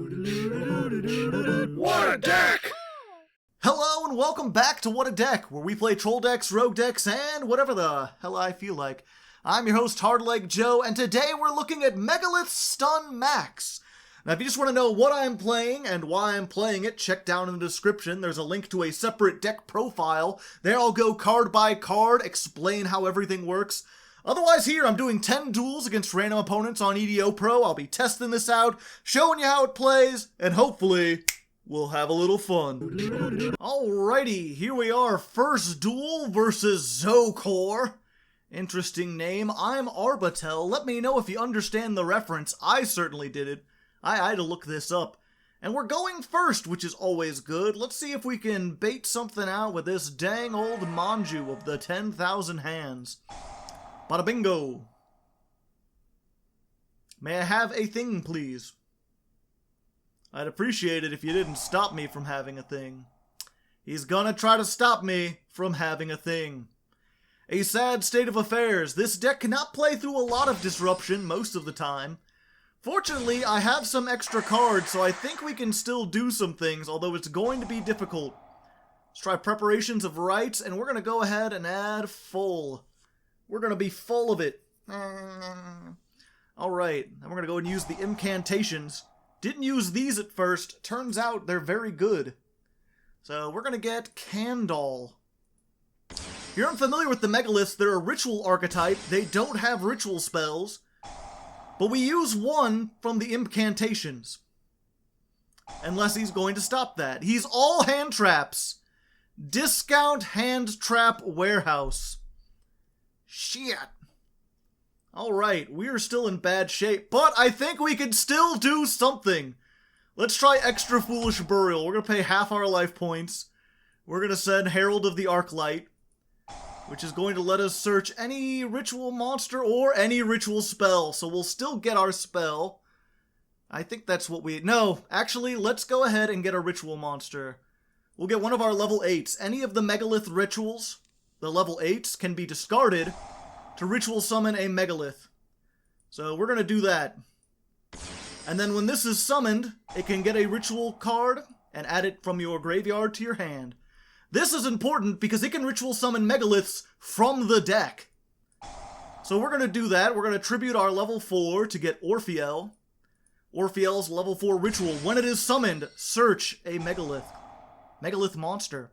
What a deck! Hello and welcome back to What a Deck, where we play troll decks, rogue decks, and whatever the hell I feel like. I'm your host, Hardleg Joe, and today we're looking at Megalith Stun Max. Now, if you just want to know what I'm playing and why I'm playing it, check down in the description. There's a link to a separate deck profile. There I'll go card by card, explain how everything works. Otherwise, here I'm doing 10 duels against random opponents on YGOPro. I'll be testing this out, showing you how it plays, and hopefully we'll have a little fun. Alrighty, here we are. First duel versus Zokor. Interesting name. I'm Arbatel. Let me know if you understand the reference. I certainly did it. I had to look this up. And we're going first, which is always good. Let's see if we can bait something out with this dang old Manju of the 10,000 hands. Bada bingo. May I have a thing, please? I'd appreciate it if you didn't stop me from having a thing. He's gonna try to stop me from having a thing. A sad state of affairs. This deck cannot play through a lot of disruption most of the time. Fortunately, I have some extra cards, so I think we can still do some things, although it's going to be difficult. Let's try preparations of rites, and we're gonna go ahead and add Phul. We're gonna be full of it. Alright, then we're gonna go and use the incantations. Didn't use these at first. Turns out they're very good. So we're gonna get Candle. If you're unfamiliar with the Megaliths, they're a ritual archetype. They don't have ritual spells. But we use one from the incantations. Unless he's going to stop that. He's all hand traps. Discount hand trap warehouse. Shit. Alright, we're still in bad shape, but I think we can still do something. Let's try extra foolish burial. We're gonna pay half our life points. We're gonna send Herald of the Arclight, which is going to let us search any ritual monster or any ritual spell. So we'll still get our spell. I think that's what we... No, actually, let's go ahead and get a ritual monster. We'll get one of our level 8s. Any of the Megalith rituals, the level 8s, can be discarded to ritual summon a Megalith. So we're going to do that. And then when this is summoned, it can get a ritual card and add it from your graveyard to your hand. This is important because it can ritual summon Megaliths from the deck. So we're going to do that. We're going to tribute our level 4 to get Orphiel. Orphiel's level 4 ritual. When it is summoned, search a Megalith. Megalith monster.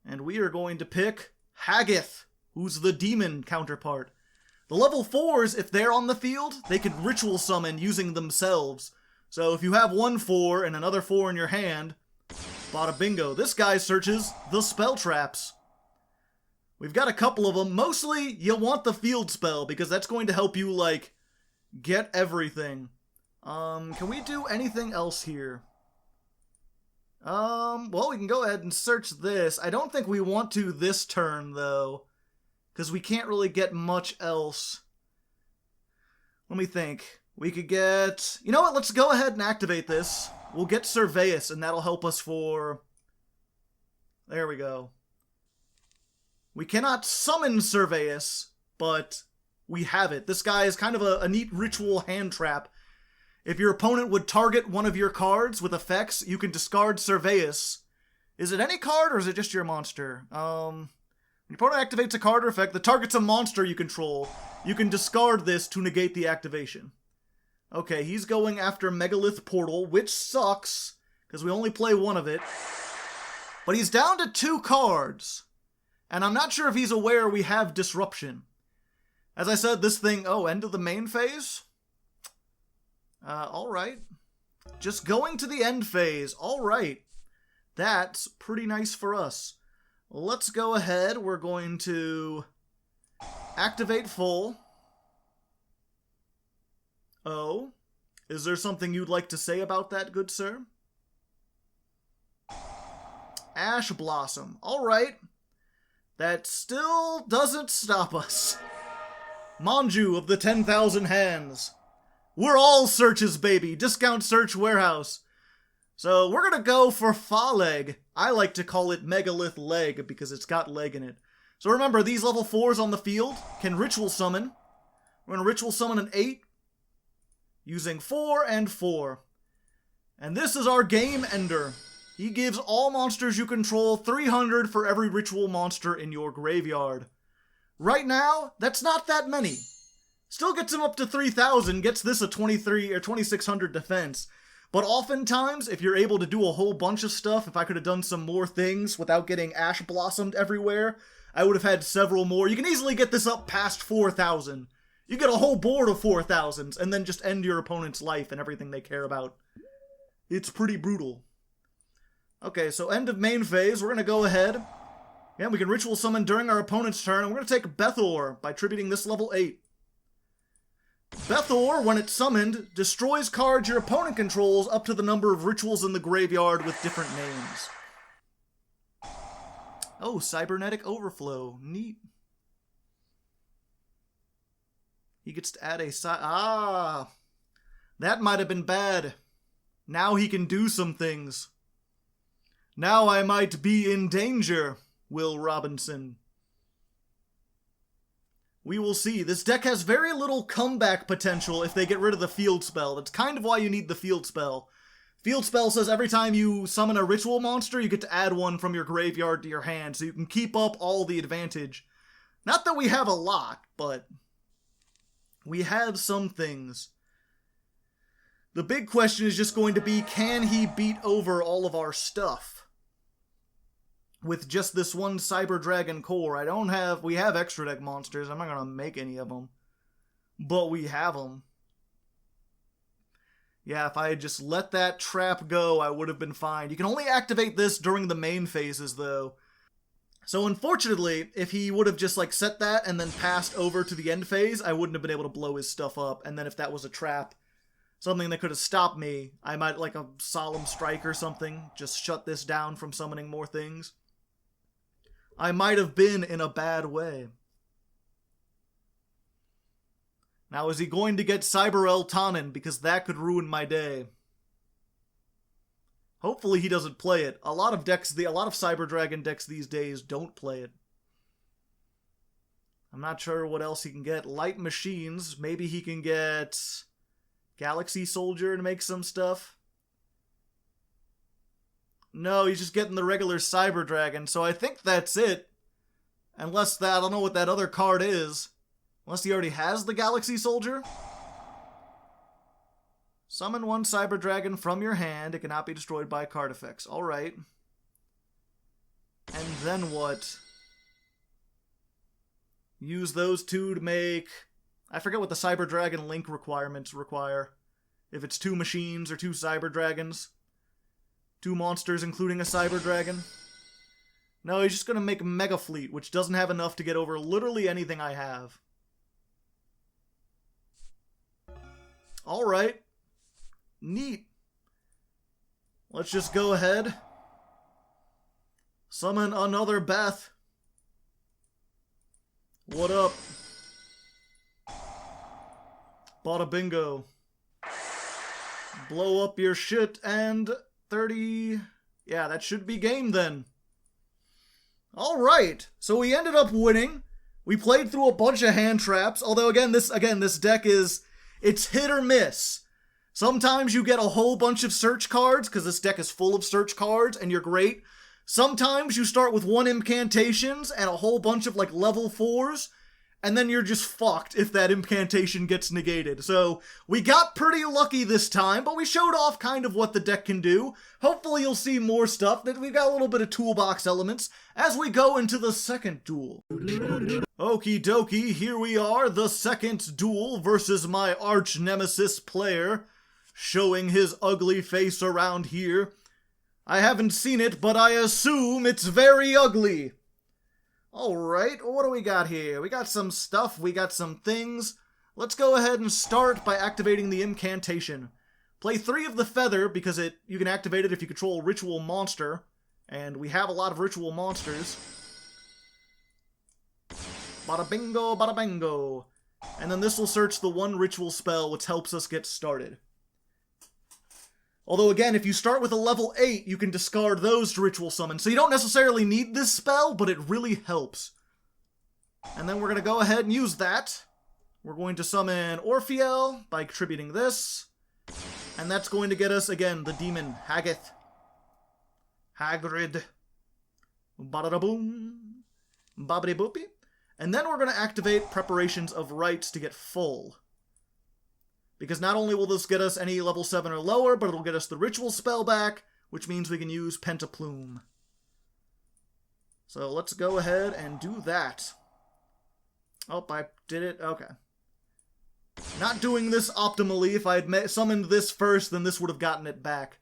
And we are going to pick Haggith, who's the demon counterpart. The level 4s, if they're on the field, they can ritual summon using themselves. So if you have one 4 and another 4 in your hand, bada bingo. This guy searches the spell traps. We've got a couple of them. Mostly, you'll want the field spell, because that's going to help you, like, get everything. Can we do anything else here? Well, we can go ahead and search this. I don't think we want to this turn, though, because we can't really get much else. Let me think. We could get... You know what? Let's go ahead and activate this. We'll get Surveus, and that'll help us for... There we go. We cannot summon Surveus, but we have it. This guy is kind of a neat ritual hand trap. If your opponent would target one of your cards with effects, you can discard Surveus. Is it any card, or is it just your monster? When your opponent activates a card or effect that targets a monster you control, you can discard this to negate the activation. Okay, he's going after Megalith Portal, which sucks, because we only play one of it. But he's down to 2 cards, and I'm not sure if he's aware we have Disruption. As I said, this thing... Oh, end of the main phase? Alright. Just going to the end phase. Alright. That's pretty nice for us. Let's go ahead. We're going to activate Phul. Oh, is there something you'd like to say about that, good sir? Ash Blossom. Alright. That still doesn't stop us. Manju of the 10,000 hands. We're all searches, baby. Discount search warehouse. So we're going to go for Hardleg. I like to call it Megalith Leg because it's got leg in it. So remember, these level 4s on the field can ritual summon. We're going to ritual summon an 8. using 4 and 4. And this is our game ender. He gives all monsters you control 300 for every ritual monster in your graveyard. Right now, that's not that many. Still gets him up to 3,000, gets this a 23 or 2,600 defense. But oftentimes, if you're able to do a whole bunch of stuff, if I could have done some more things without getting ash blossomed everywhere, I would have had several more. You can easily get this up past 4,000. You get a whole board of 4,000s, and then just end your opponent's life and everything they care about. It's pretty brutal. Okay, so end of main phase, we're going to go ahead. Yeah, we can ritual summon during our opponent's turn, and we're going to take Bethor by tributing this level 8. Bethor, when it's summoned, destroys cards your opponent controls up to the number of rituals in the graveyard with different names. Oh, Cybernetic Overflow. Neat. He gets to add a that might have been bad. Now he can do some things. Now I might be in danger, Will Robinson. We will see. This deck has very little comeback potential if they get rid of the field spell. That's kind of why you need the field spell. Field spell says every time you summon a ritual monster, you get to add one from your graveyard to your hand, so you can keep up all the advantage. Not that we have a lot, but we have some things. The big question is just going to be, can he beat over all of our stuff? With just this one Cyber Dragon core. We have extra deck monsters. I'm not going to make any of them. But we have them. Yeah, if I had just let that trap go, I would have been fine. You can only activate this during the main phases, though. So unfortunately, if he would have just like set that and then passed over to the end phase, I wouldn't have been able to blow his stuff up. And then if that was a trap, something that could have stopped me, I might, like a Solemn Strike or something, just shut this down from summoning more things. I might have been in a bad way. Now, is he going to get Cyber Eltanen? Because that could ruin my day. Hopefully he doesn't play it. A lot of Cyber Dragon decks these days don't play it. I'm not sure what else he can get. Light Machines. Maybe he can get Galaxy Soldier to make some stuff. No, he's just getting the regular Cyber Dragon, so I think that's it. Unless I don't know what that other card is. Unless he already has the Galaxy Soldier. Summon one Cyber Dragon from your hand. It cannot be destroyed by card effects. Alright. And then what? Use those two to make... I forget what the Cyber Dragon link requirements require. If it's 2 machines or 2 Cyber Dragons. 2 monsters, including a Cyber Dragon. No, he's just going to make Mega Fleet, which doesn't have enough to get over literally anything I have. Alright. Neat. Let's just go ahead. Summon another Beth. What up? Bada bingo. Blow up your shit and... 30... Yeah, that should be game then. Alright, so we ended up winning. We played through a bunch of hand traps, although again, this deck is... It's hit or miss. Sometimes you get a whole bunch of search cards, because this deck is full of search cards, and you're great. Sometimes you start with 1 incantations and a whole bunch of, like, level 4s, and then you're just fucked if that incantation gets negated. So, we got pretty lucky this time, but we showed off kind of what the deck can do. Hopefully you'll see more stuff, that we've got a little bit of toolbox elements as we go into the second duel. Okie dokie, here we are, the second duel versus my arch nemesis player, showing his ugly face around here. I haven't seen it, but I assume it's very ugly. Alright, what do we got here? We got some stuff, we got some things. Let's go ahead and start by activating the incantation. Play 3 of the feather, because you can activate it if you control a ritual monster. And we have a lot of ritual monsters. Bada bingo, bada bingo. And then this will search the 1 ritual spell, which helps us get started. Although again, if you start with a level 8, you can discard those to ritual summon. So you don't necessarily need this spell, but it really helps. And then we're going to go ahead and use that. we're going to summon Orphiel by attributing this. And that's going to get us, again, the demon, Hagith. Hagrid. Ba-da-da-boom. Bobbity-boopy. And then we're going to activate Preparations of Rites to get Phul. Because not only will this get us any level 7 or lower, but it'll get us the ritual spell back, which means we can use Pentaplume. So let's go ahead and do that. Oh, I did it? Okay. Not doing this optimally. If I had summoned this first, then this would have gotten it back.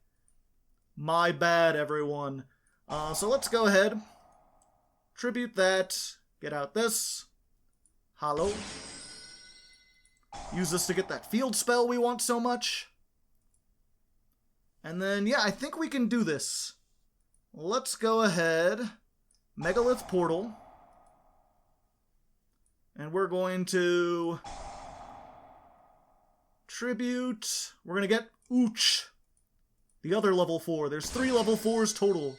My bad, everyone. So let's go ahead. Tribute that. Get out this. Hollow. Use this to get that field spell we want so much. And then, yeah, I think we can do this. Let's go ahead. Megalith Portal. And we're going to tribute. We're going to get Och. The other level 4. There's 3 level 4s total.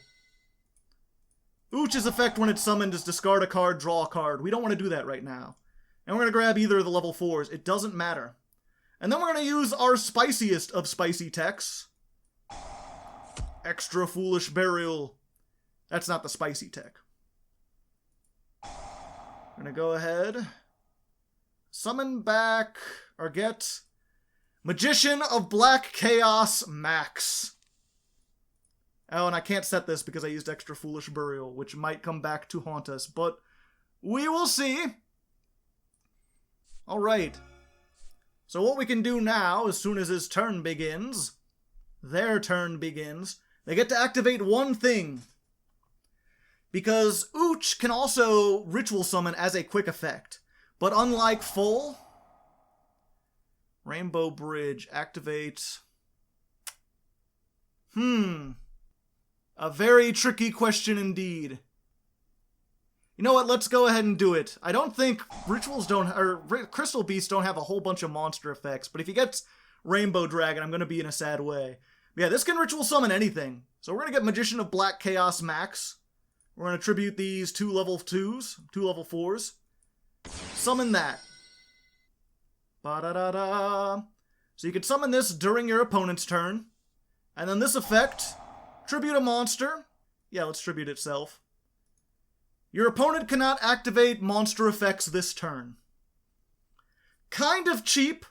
Och's effect when it's summoned is discard a card, draw a card. We don't want to do that right now. And we're going to grab either of the level 4s. It doesn't matter. And then we're going to use our spiciest of spicy techs. Extra Foolish Burial. That's not the spicy tech. We're going to go ahead. Summon back, or get Magician of Black Chaos Max. Oh, and I can't set this because I used Extra Foolish Burial, which might come back to haunt us, but we will see. Alright. So what we can do now, as soon as his turn begins, their turn begins, they get to activate one thing. Because Och can also ritual summon as a quick effect. But unlike Phul, Rainbow Bridge activates... A very tricky question indeed. You know what, let's go ahead and do it. I don't think rituals don't, or Crystal Beasts don't have a whole bunch of monster effects, but if he gets Rainbow Dragon, I'm going to be in a sad way. But yeah, this can ritual summon anything. So we're going to get Magician of Black Chaos Max. We're going to tribute these 2 level 2s, 2 level 4s. Summon that. Ba-da-da-da. So you can summon this during your opponent's turn. And then this effect, tribute a monster. Yeah, let's tribute itself. Your opponent cannot activate monster effects this turn. Kind of cheap.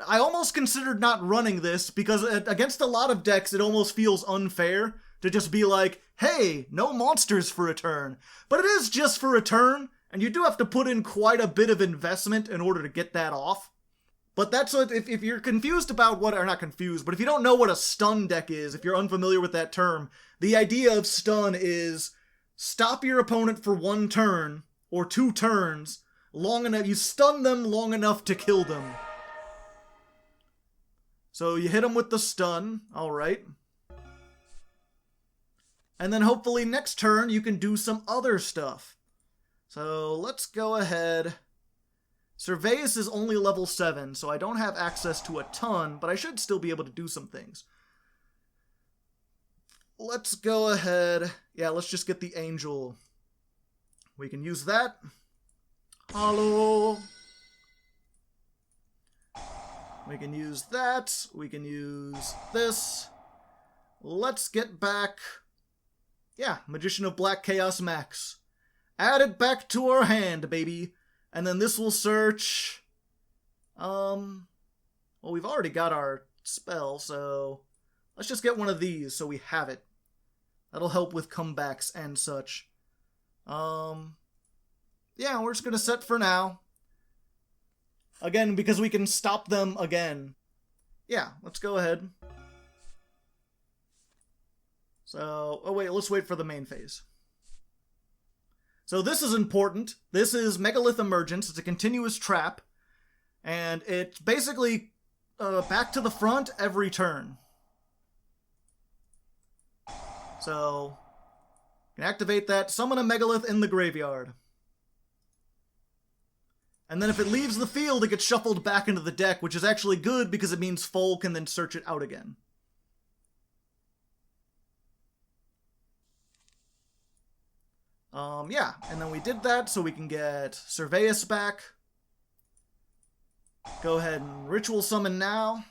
I almost considered not running this because against a lot of decks it almost feels unfair to just be like, hey, no monsters for a turn. But it is just for a turn, and you do have to put in quite a bit of investment in order to get that off. But that's what, if you're confused about what, or not confused, but if you don't know what a stun deck is, if you're unfamiliar with that term, the idea of stun is stop your opponent for 1 turn, or 2 turns, long enough, you stun them long enough to kill them. So you hit them with the stun, alright. And then hopefully next turn you can do some other stuff. So let's go ahead. Surveillance is only level 7, so I don't have access to a ton, but I should still be able to do some things. Let's go ahead. Yeah, let's just get the Angel. We can use that. Hollow. We can use that. We can use this. Let's get back... Yeah, Magician of Black Chaos Max. Add it back to our hand, baby. And then this will search... Well, we've already got our spell, so... Let's just get one of these so we have it. That'll help with comebacks and such. Yeah, we're just gonna set for now. Again, because we can stop them again. Yeah, let's go ahead. So, oh wait, let's wait for the main phase. So this is important. This is Megalith Emergence. It's a continuous trap. And it's basically back to the front every turn. So, you can activate that, summon a Megalith in the graveyard. And then if it leaves the field, it gets shuffled back into the deck, which is actually good because it means Phul can then search it out again. Yeah, and then we did that so we can get Surveillance back. Go ahead and Ritual Summon now.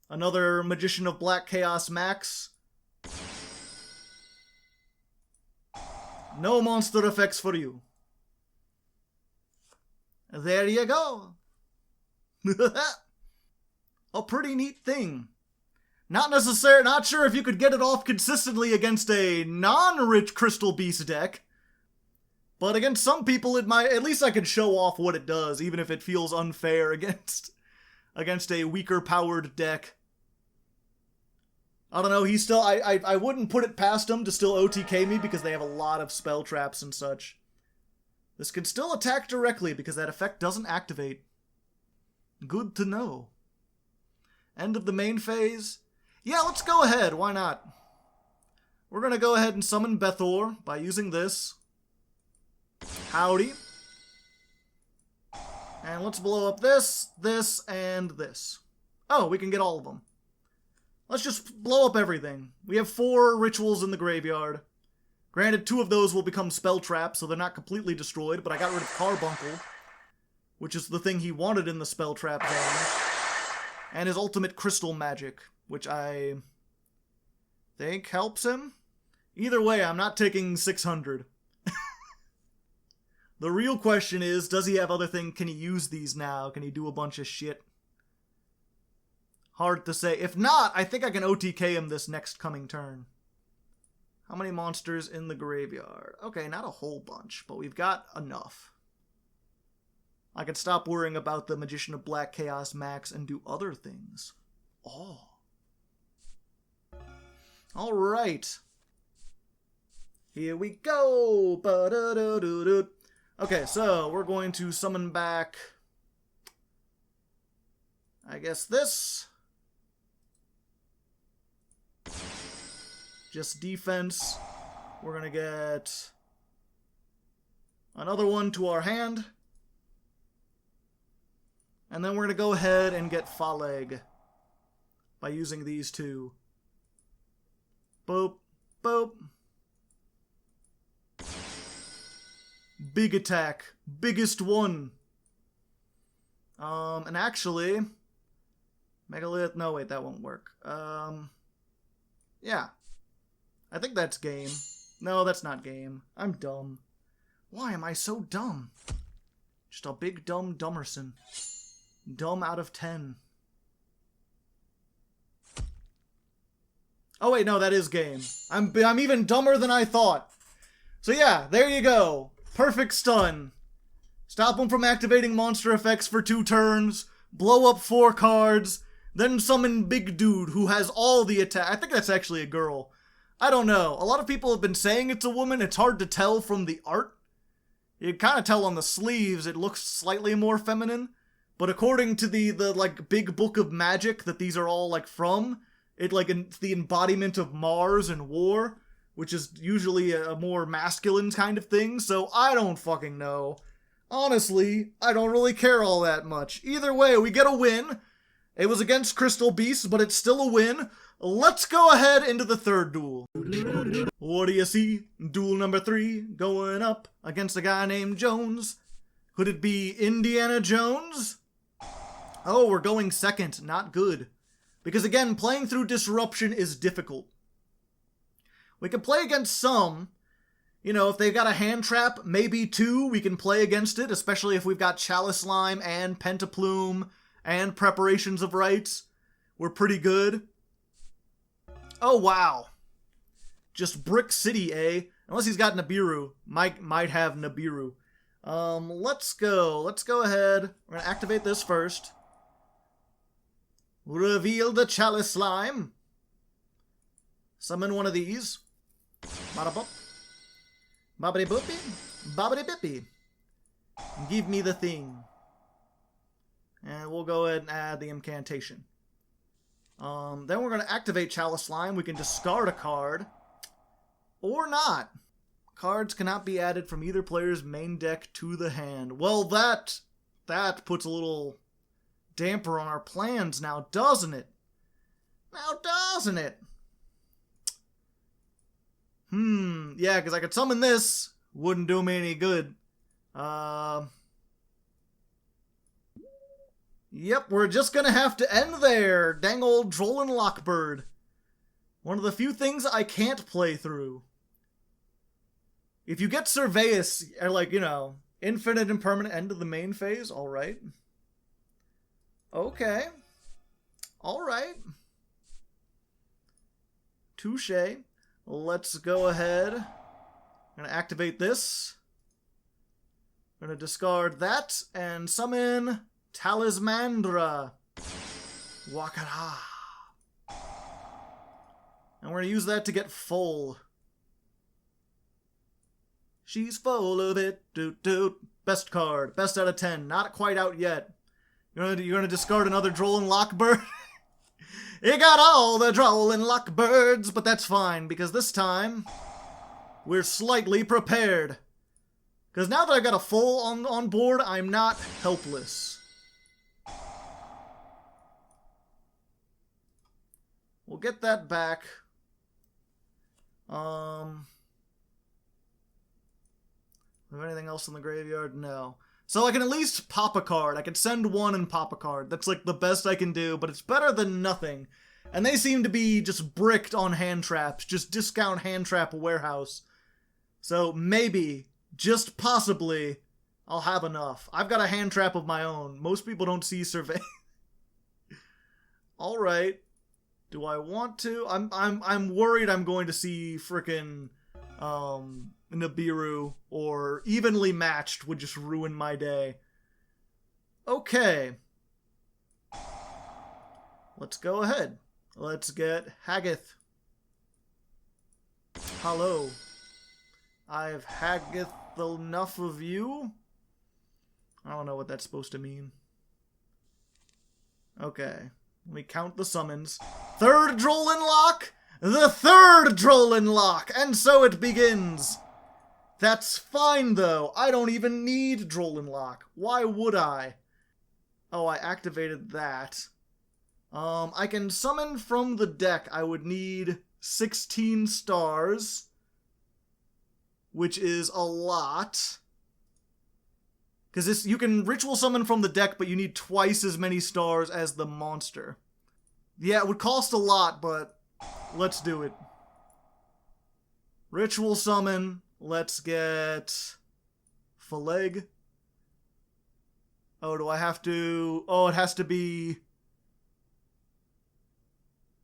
Another Magician of Black Chaos Max. No monster effects for you. There you go. A pretty neat thing. Not sure if you could get it off consistently against a non-rich Crystal Beast deck. But against some people, it might. At least I can show off what it does, even if it feels unfair against a weaker powered deck. I don't know. He's still. I wouldn't put it past him to still OTK me because they have a lot of spell traps and such. This can still attack directly because that effect doesn't activate. Good to know. End of the main phase. Yeah, let's go ahead. Why not? We're gonna go ahead and summon Bethor by using this. Howdy. And let's blow up this, this, and this. Oh, we can get all of them. Let's just blow up everything. We have 4 rituals in the graveyard. Granted, 2 of those will become spell traps, so they're not completely destroyed, but I got rid of Carbuncle, which is the thing he wanted in the spell trap zone, and his ultimate crystal magic, which I think helps him. Either way, I'm not taking 600. The real question is, does he have other things? Can he use these now? Can he do a bunch of shit? Hard to say. If not, I think I can OTK him this next coming turn. How many monsters in the graveyard? Okay, not a whole bunch, but we've got enough. I can stop worrying about the Magician of Black Chaos Max and do other things. Oh. Alright. Here we go! Ba-da-da-doo-doo. Okay, so we're going to summon back, I guess this. Just defense. We're going to get another one to our hand. And then we're going to go ahead and get Hardleg by using these 2. Boop, boop. Big attack. Biggest one. And actually, Megalith, no wait, that won't work. Yeah. I think that's game. No, that's not game. I'm dumb. Why am I so dumb? Just a big dumb Dummerson. Dumb out of 10. Oh wait, no, that is game. I'm even dumber than I thought. So yeah, there you go. Perfect stun. Stop him from activating monster effects for 2 turns. Blow up 4 cards. Then summon Big Dude who has all the attack. I think that's actually a girl. I don't know. A lot of people have been saying it's a woman. It's hard to tell from the art. You can kind of tell on the sleeves it looks slightly more feminine. But according to the like big book of magic that these are all like from, it's the embodiment of Mars and war, which is usually a more masculine kind of thing, so I don't fucking know. Honestly, I don't really care all that much. Either way, we get a win. It was against Crystal Beasts, but it's still a win. Let's go ahead into the 3rd duel. What do you see? Duel number 3, going up against a guy named Jones. Could it be Indiana Jones? Oh, we're going 2nd. Not good. Because again, playing through Disruption is difficult. We can play against some. You know, if they've got a hand trap, maybe 2, we can play against it, especially if we've got Chalice Slime and Pentaplume and Preparations of Rites. We're pretty good. Oh, wow. Just Brick City, eh? Unless he's got Nibiru. Might have Nibiru. Let's go. Let's go ahead. We're going to activate this first. Reveal the Chalice Slime. Summon one of these. Bada-bop. Bobbity-boopy. Bobbity-bippy. Give me the thing. And we'll go ahead and add the incantation. Then we're going to activate Chalice Slime. We can discard a card. Or not. Cards cannot be added from either player's main deck to the hand. Well, that puts a little damper on our plans now, doesn't it? Now, doesn't it? Yeah, because I could summon this. Wouldn't do me any good. Yep, we're just gonna have to end there. Dang old Droll and Lockbird. One of the few things I can't play through. If you get Surveus, or like, you know, infinite and permanent end of the main phase, alright. Okay. Alright. Touche. Let's go ahead. I'm gonna activate this. I'm gonna discard that and summon Talismandra. Wakara. And we're gonna use that to get Phul. She's full of it. Doot doot. Best card. Best out of 10. Not quite out yet. You're gonna discard another Droll and Lockbird? You got all the Droll and Lockbirds, but that's fine, because this time we're slightly prepared. Because now that I've got a Phul on board, I'm not helpless. We'll get that back. Is there anything else in the graveyard? No. So I can at least pop a card. I can send one and pop a card. That's like the best I can do, but it's better than nothing. And they seem to be just bricked on hand traps. Just discount hand trap warehouse. So maybe, just possibly, I'll have enough. I've got a hand trap of my own. Most people don't see survey. Alright. Do I want to? I'm worried I'm going to see frickin' Nibiru or Evenly Matched would just ruin my day. Okay. Let's go ahead. Let's get Haggith. Hello. I've Haggith enough of you? I don't know what that's supposed to mean. Okay. Let me count the summons. Third Droll and Lock! The third Droll and Lock! And so it begins! That's fine, though. I don't even need Droll and Lock. Why would I? Oh, I activated that. I can summon from the deck. I would need 16 stars, which is a lot. Because you can ritual summon from the deck, but you need twice as many stars as the monster. Yeah, it would cost a lot, but let's do it. Ritual summon. Let's get Hardleg. Oh, do I have to... Oh, it has to be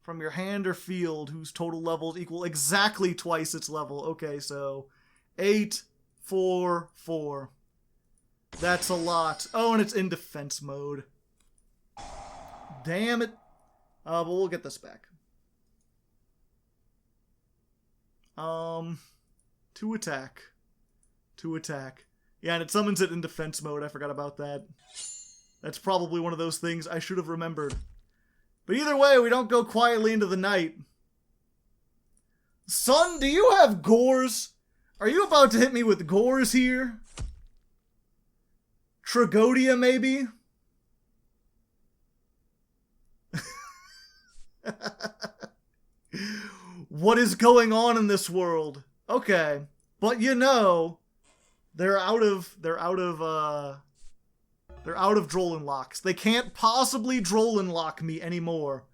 from your hand or field whose total levels equal exactly twice its level. Okay, so 8, 4, 4. That's a lot. Oh, and it's in defense mode. Damn it. But we'll get this back. 2 attack. 2 attack. Yeah, and it summons it in defense mode. I forgot about that. That's probably one of those things I should have remembered. But either way, we don't go quietly into the night. Son, do you have gores? Are you about to hit me with gores here? Tragodia, maybe? What is going on in this world? Okay, but you know, they're out of Droll and Locks. They can't possibly Droll and Lock me anymore.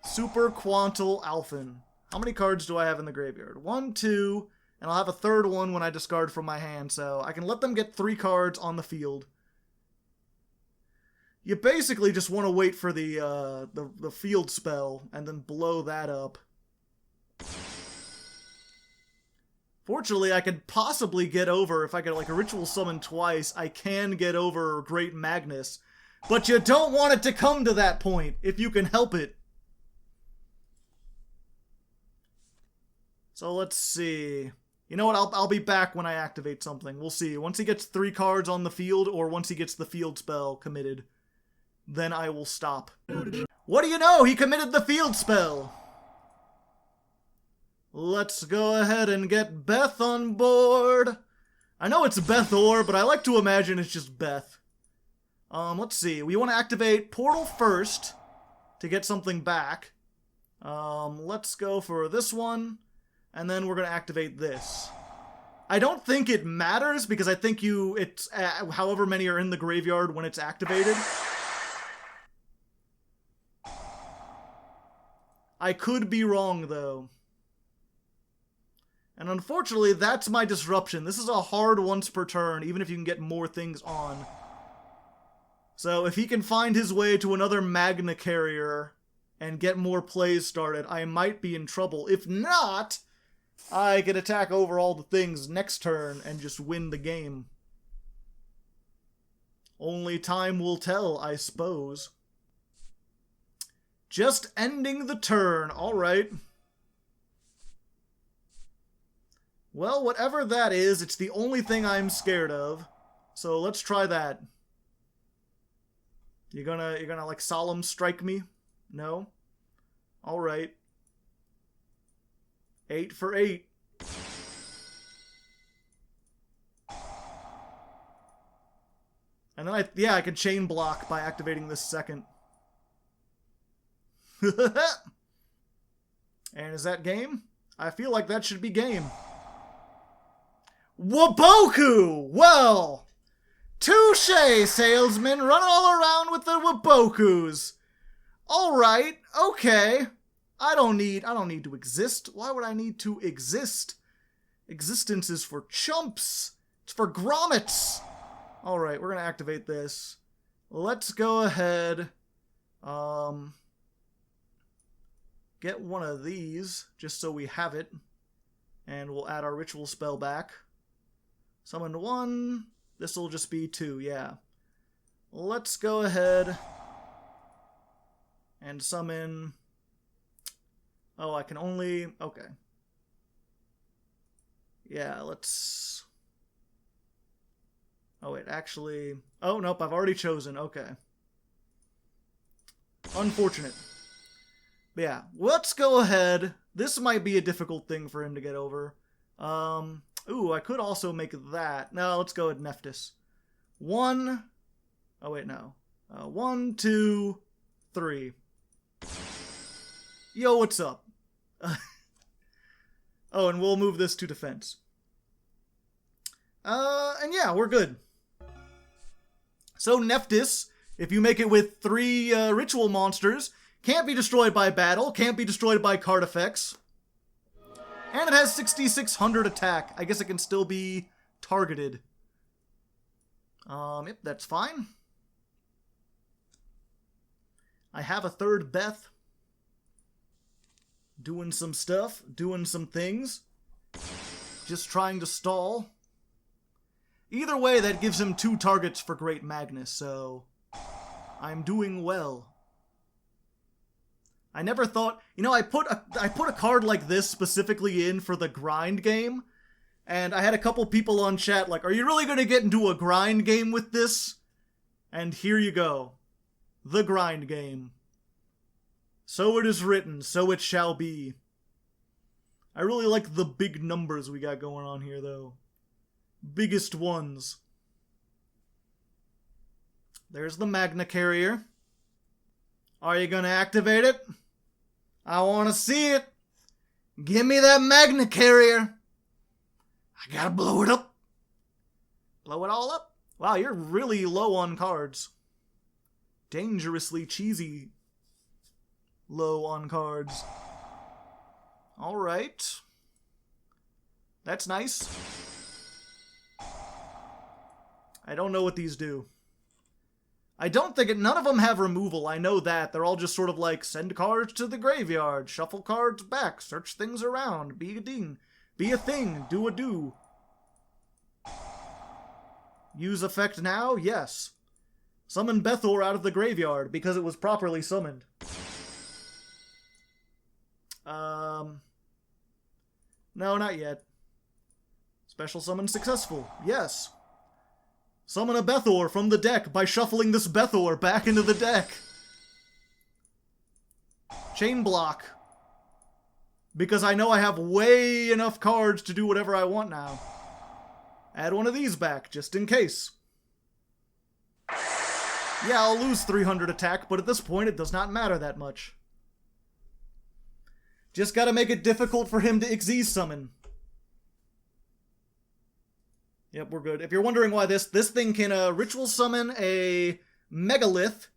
Super Quantal Alphin. How many cards do I have in the graveyard? 1, 2, and I'll have a third one when I discard from my hand, so I can let them get 3 cards on the field. You basically just want to wait for the field spell and then blow that up. Fortunately, I could possibly get over, if I could like a ritual summon twice, I can get over Great Magnus. But you don't want it to come to that point, if you can help it. So let's see. You know what, I'll be back when I activate something. We'll see. Once he gets 3 cards on the field, or once he gets the field spell committed, then I will stop. What do you know? He committed the field spell! Let's go ahead and get Beth on board. I know it's Beth Orr, but I like to imagine it's just Beth. Let's see. We want to activate Portal first to get something back. Let's go for this one, and then we're going to activate this. I don't think it matters, because I think it's however many are in the graveyard when it's activated. I could be wrong, though. And unfortunately, that's my disruption. This is a hard once per turn, even if you can get more things on. So if he can find his way to another Magna Carrier and get more plays started, I might be in trouble. If not, I can attack over all the things next turn and just win the game. Only time will tell, I suppose. Just ending the turn, alright. Well, whatever that is, it's the only thing I'm scared of. So let's try that. You're gonna like solemn strike me? No? Alright. 8 for 8. And then I can chain block by activating this second. And is that game? I feel like that should be game. Waboku! Well, touche, salesman. Run all around with the Wabokus. Alright, okay. I don't need to exist. Why would I need to exist? Existence is for chumps. It's for grommets. Alright, we're gonna activate this. Let's go ahead. Get one of these, just so we have it. And we'll add our ritual spell back. Summon 1. This will just be 2, yeah. Let's go ahead and summon... Oh, I can only... Okay. Yeah, let's... Oh, wait, actually... Oh, nope, I've already chosen. Okay. Unfortunate. But yeah, let's go ahead. This might be a difficult thing for him to get over. Ooh, I could also make that. No, let's go with Nephthys. 1... Oh, wait, no. 1, 2, 3. Yo, what's up? Oh, and we'll move this to defense. And yeah, we're good. So Nephthys, if you make it with 3 ritual monsters, can't be destroyed by battle, can't be destroyed by card effects. And it has 6,600 attack. I guess it can still be targeted. Yep, that's fine. I have a third Beth. Doing some stuff, doing some things. Just trying to stall. Either way, that gives him 2 targets for Great Magnus, so I'm doing well. I never thought, you know, I put a card like this specifically in for the grind game, and I had a couple people on chat like, are you really going to get into a grind game with this? And here you go. The grind game. So it is written, so it shall be. I really like the big numbers we got going on here, though. Biggest ones. There's the Magna Carrier. Are you gonna activate it? I wanna see it. Give me that Magna Carrier. I gotta blow it up. Blow it all up? Wow, you're really low on cards. Dangerously cheesy low on cards. Alright. That's nice. I don't know what these do. I don't think none of them have removal, I know that. They're all just sort of like, send cards to the graveyard, shuffle cards back, search things around, be a ding, be a thing, do a do. Use effect now? Yes. Summon Bethor out of the graveyard, because it was properly summoned. No, not yet. Special summon successful. Yes. Summon a Bethor from the deck by shuffling this Bethor back into the deck. Chain block. Because I know I have way enough cards to do whatever I want now. Add one of these back, just in case. Yeah, I'll lose 300 attack, but at this point it does not matter that much. Just gotta make it difficult for him to Xyz summon. Yep, we're good. If you're wondering why this thing can ritual summon a Megalith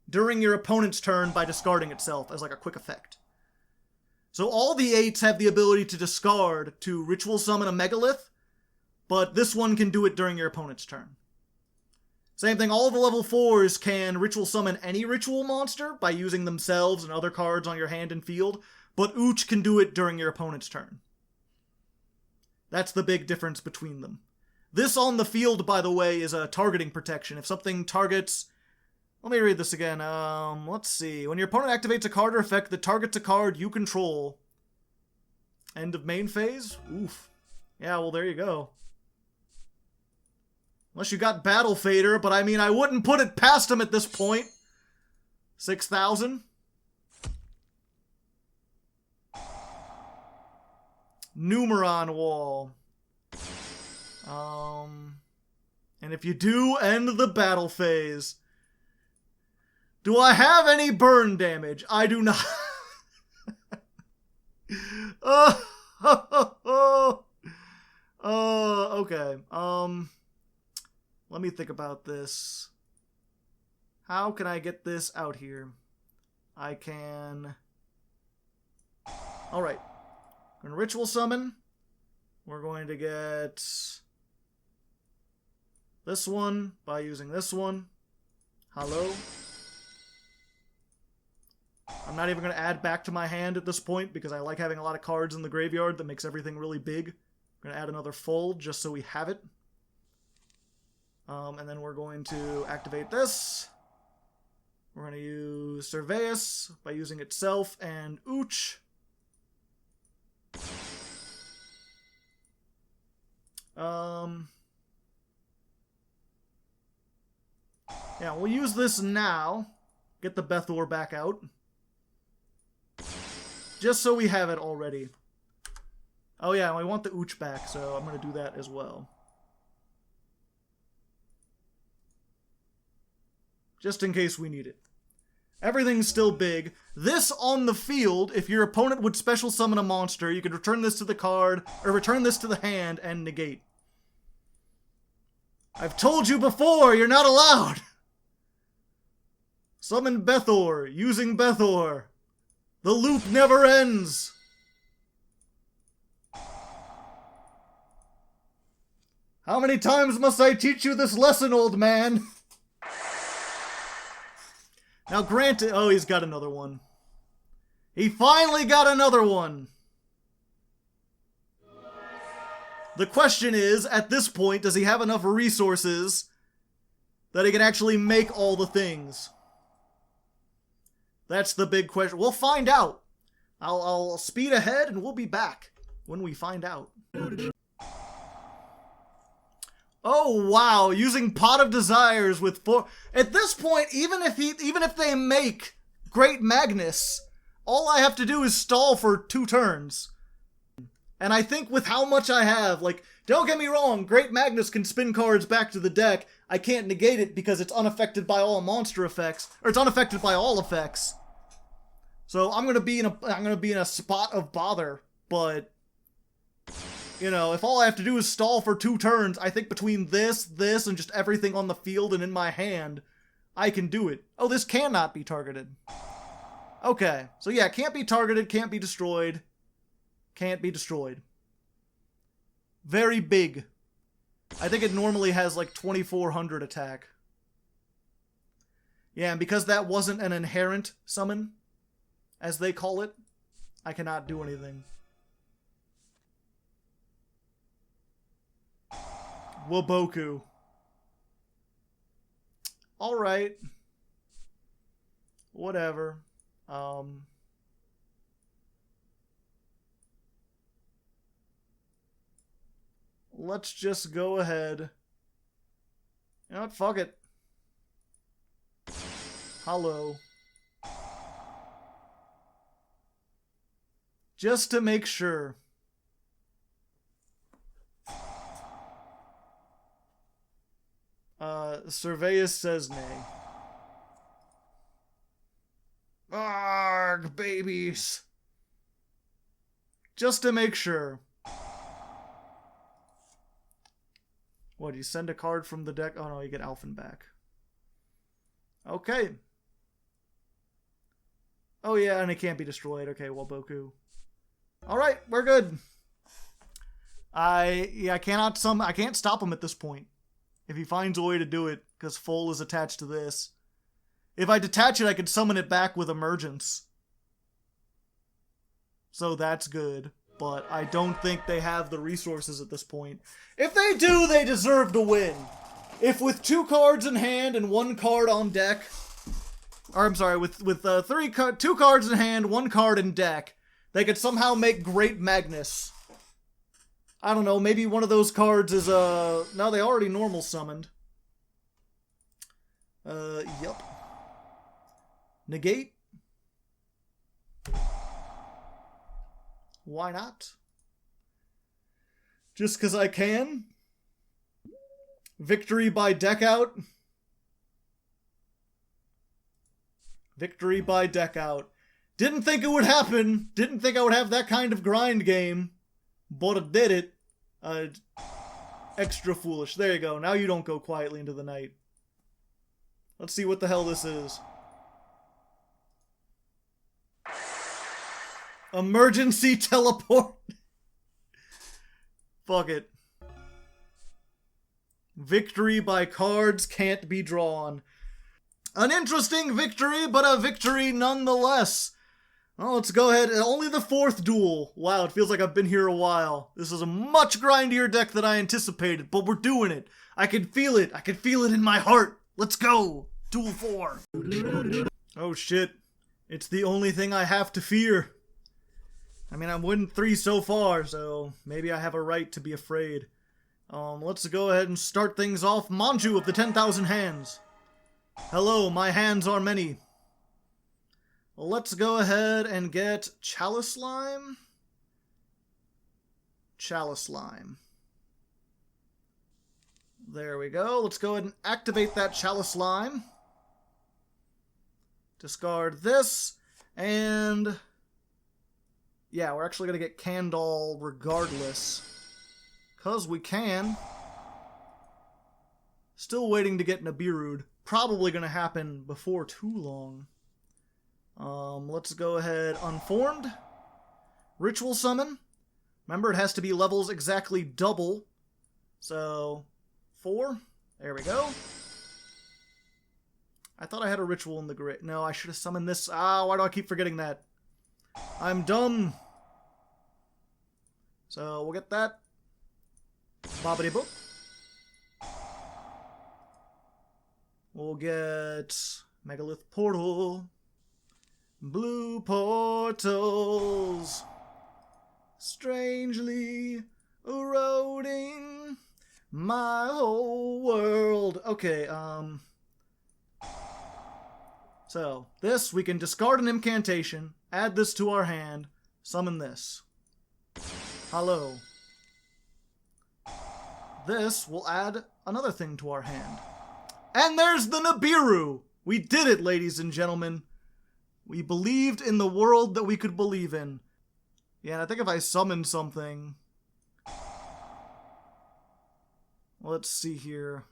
during your opponent's turn by discarding itself as like a quick effect. So all the 8s have the ability to discard to ritual summon a Megalith, but this one can do it during your opponent's turn. Same thing, all the level 4s can ritual summon any ritual monster by using themselves and other cards on your hand and field, but Och can do it during your opponent's turn. That's the big difference between them. This on the field, by the way, is a targeting protection. If something targets... Let me read this again. Let's see. When your opponent activates a card or effect that targets a card you control. End of main phase? Oof. Yeah, well, there you go. Unless you got Battle Fader, but I mean, I wouldn't put it past him at this point. 6,000. Numeron Wall. And if you do end the battle phase, do I have any burn damage? I do not. Okay. Let me think about this. How can I get this out here? I can... Alright. We're going to ritual summon. We're going to get this one by using this one. Hello. I'm not even going to add back to my hand at this point because I like having a lot of cards in the graveyard that makes everything really big. I'm going to add another Phul just so we have it. And then we're going to activate this. We're going to use Surveus by using itself and Och. Yeah, we'll use this now. Get the Bethor back out. Just so we have it already. Oh yeah, I want the Och back, so I'm going to do that as well. Just in case we need it. Everything's still big. This on the field, if your opponent would special summon a monster, you could return this to the card, or return this to the hand and negate. I've told you before, you're not allowed! Summon Bethor, using Bethor. The loop never ends! How many times must I teach you this lesson, old man? Now granted... Oh, he's got another one. He finally got another one! The question is, at this point, does he have enough resources that he can actually make all the things? That's the big question. We'll find out. I'll speed ahead and we'll be back when we find out. Oh wow, using Pot of Desires with 4. At this point, even if they make Great Magnus, all I have to do is stall for 2 turns. And I think with how much I have, like, don't get me wrong, Great Magnus can spin cards back to the deck. I can't negate it because it's unaffected by all monster effects, or it's unaffected by all effects. So I'm gonna be in a spot of bother, but you know, if all I have to do is stall for 2 turns, I think between this, and just everything on the field and in my hand, I can do it. Oh, this cannot be targeted. Okay, so yeah, can't be targeted, can't be destroyed. Can't be destroyed. Very big. I think it normally has like 2,400 attack. Yeah, and because that wasn't an inherent summon, as they call it, I cannot do anything. Waboku. Alright. Whatever. Let's just go ahead. You know what? Fuck it. Hello. Just to make sure. Surveus says nay. Arg, babies. Just to make sure. What, you send a card from the deck? Oh no, you get Alphen back. Okay. Oh yeah, and it can't be destroyed. Okay, well, Boku. Alright, we're good. I can't stop him at this point. If he finds a way to do it, because Phul is attached to this. If I detach it, I could summon it back with Emergence. So that's good. But I don't think they have the resources at this point. If they do, they deserve to win. If with 2 cards in hand and 1 card on deck, or I'm sorry, with 2 cards in hand, 1 card in deck, they could somehow make Great Magnus. I don't know, maybe one of those cards is, no, they already normal summoned. Yup. Negate? Why not? Just because I can? Victory by deck out? Victory by deck out. Didn't think it would happen. Didn't think I would have that kind of grind game. But it did it. Extra foolish. There you go. Now you don't go quietly into the night. Let's see what the hell this is. Emergency teleport. Fuck it. Victory by cards can't be drawn. An interesting victory, but a victory nonetheless. Well, let's go ahead. Only the 4th duel. Wow, it feels like I've been here a while. This is a much grindier deck than I anticipated, but we're doing it. I can feel it. I can feel it in my heart. Let's go. Duel 4. Oh shit. It's the only thing I have to fear. I mean, I'm winning 3 so far, so maybe I have a right to be afraid. Let's go ahead and start things off. Manju of the 10,000 hands. Hello, my hands are many. Let's go ahead and get Chalice Slime. Chalice Slime. There we go. Let's go ahead and activate that Chalice Slime. Discard this, and yeah, we're actually going to get Candle regardless. Because we can. Still waiting to get Nibiru'd. Probably going to happen before too long. Let's go ahead. Unformed. Ritual Summon. Remember, it has to be levels exactly double. So, 4. There we go. I thought I had a ritual in the grid. No, I should have summoned this. Ah, why do I keep forgetting that? I'm dumb. So, we'll get that. Bobbity boop. We'll get Megalith Portal. Blue portals. Strangely eroding my whole world. Okay, so, this, we can discard an incantation, add this to our hand, summon this. Hello. This will add another thing to our hand. And there's the Nibiru! We did it, ladies and gentlemen. We believed in the world that we could believe in. Yeah, and I think if I summon something... Let's see here.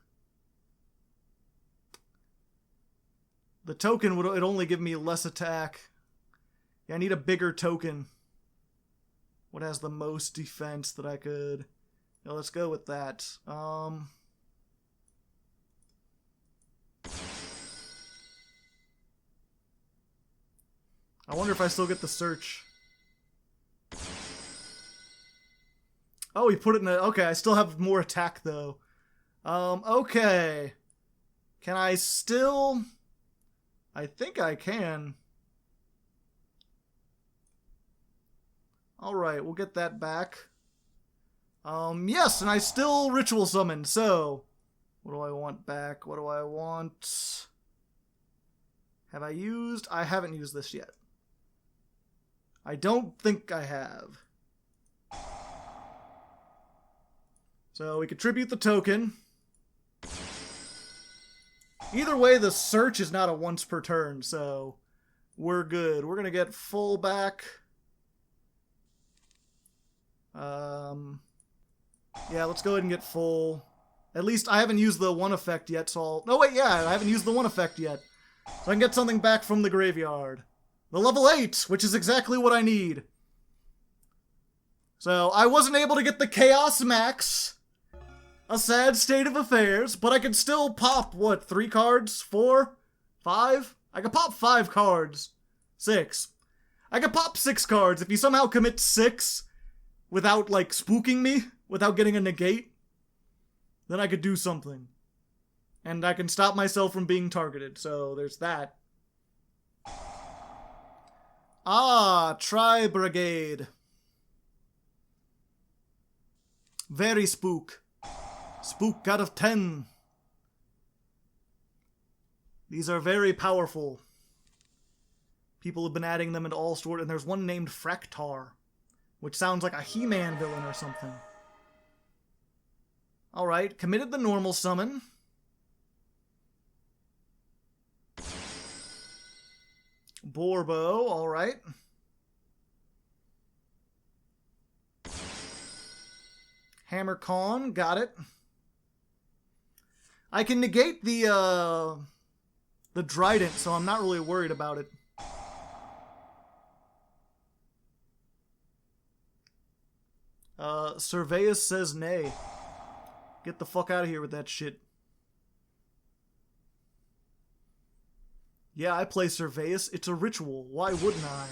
The token would only give me less attack. Yeah, I need a bigger token. What has the most defense that I could... Yeah, let's go with that. I wonder if I still get the search. Oh, he put it in a... Okay, I still have more attack, though. Okay. Can I still... I think I can. Alright, we'll get that back. Yes, and I still ritual summoned, so... What do I want back? What do I want? Have I used? I haven't used this yet. I don't think I have. So we could tribute the token. Either way, the search is not a once per turn, so we're good. We're gonna get Phul back. Yeah, let's go ahead and get Phul. At least I haven't used the one effect yet, so I'll... No, wait, yeah, I haven't used the one effect yet. So I can get something back from the graveyard. The level 8, which is exactly what I need. So, I wasn't able to get the Chaos Max. A sad state of affairs, but I could still pop, what, 3 cards? 4? 5? I could pop 5 cards. 6. I could pop 6 cards if you somehow commit 6 without, like, spooking me, without getting a negate. Then I could do something. And I can stop myself from being targeted, so there's that. Ah, Tri-Brigade. Very spook. Spook out of 10. These are very powerful. People have been adding them into all sorts, and there's one named Fraktar, which sounds like a He-Man villain or something. Alright, committed the normal summon. Borbo, alright. Hammer Con, got it. I can negate the Trident, so I'm not really worried about it. Surveus says nay. Get the fuck out of here with that shit. Yeah, I play Surveus. It's a ritual. Why wouldn't I?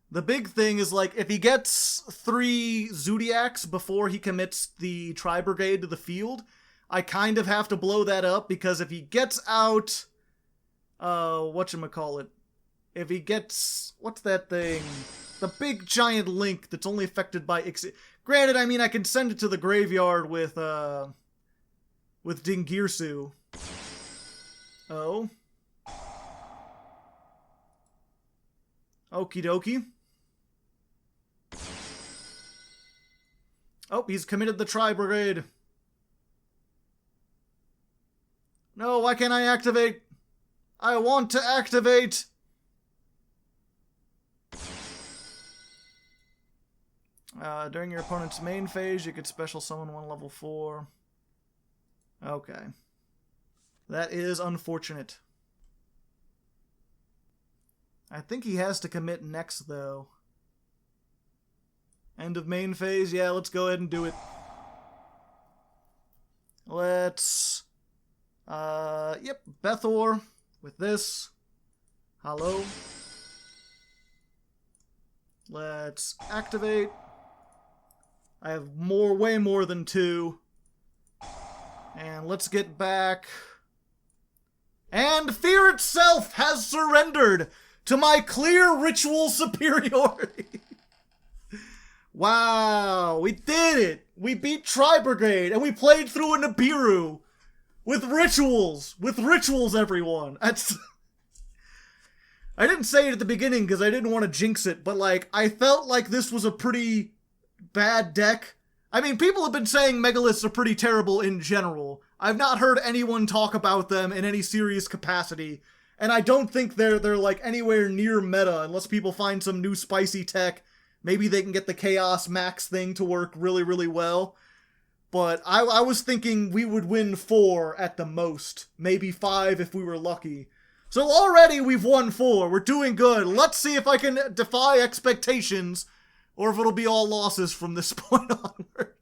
The big thing is, like, if he gets 3 Zodiacs before he commits the Tri-Brigade to the field, I kind of have to blow that up, because if he gets out... whatchamacallit? If he gets... What's that thing? The big giant link that's only affected by... Granted, I mean, I can send it to the graveyard with Dingirsu. Oh. Okie dokie. Oh, he's committed the Tri-Brigade. No, why can't I activate? I want to activate! During your opponent's main phase, you could special summon 1 level 4. Okay. That is unfortunate. I think he has to commit next, though. End of main phase? Yeah, let's go ahead and do it. Let's... Yep, Bethor with this. Hello. Let's activate. I have way more than 2. And let's get back. And fear itself has surrendered to my clear ritual superiority. Wow, we did it! We beat Tri-Brigade, and we played through a Nibiru. With rituals! With rituals, everyone! That's... I didn't say it at the beginning because I didn't want to jinx it, but, like, I felt like this was a pretty bad deck. I mean, people have been saying Megaliths are pretty terrible in general. I've not heard anyone talk about them in any serious capacity, and I don't think they're like, anywhere near meta unless people find some new spicy tech. Maybe they can get the Chaos Max thing to work really, really well. But I was thinking we would win 4 at the most. Maybe 5 if we were lucky. So already we've won 4. We're doing good. Let's see if I can defy expectations, or if it'll be all losses from this point onward.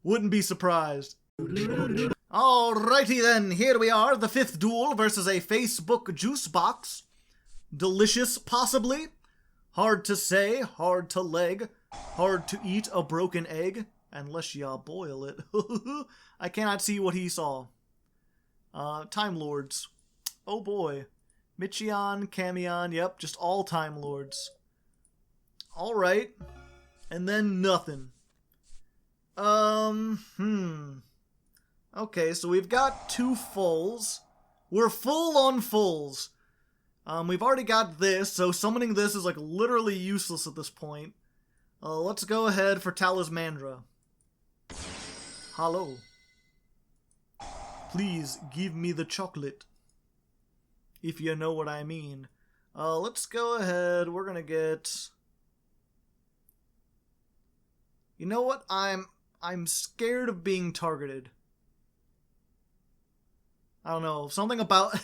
Wouldn't be surprised. Alrighty then, here we are. The 5th duel versus a Facebook juice box. Delicious, possibly. Hard to say, hard to leg, hard to eat a broken egg, unless ya boil it. I cannot see what he saw. Time Lords. Oh boy. Michion, Camion, yep, just all Time Lords. Alright. And then nothing. Okay, so we've got 2 fulls. We're full on fulls. We've already got this, so summoning this is, like, literally useless at this point. Let's go ahead for Talismandra. Hello. Please give me the chocolate. If you know what I mean. Let's go ahead. We're gonna get... You know what? I'm scared of being targeted. I don't know. Something about...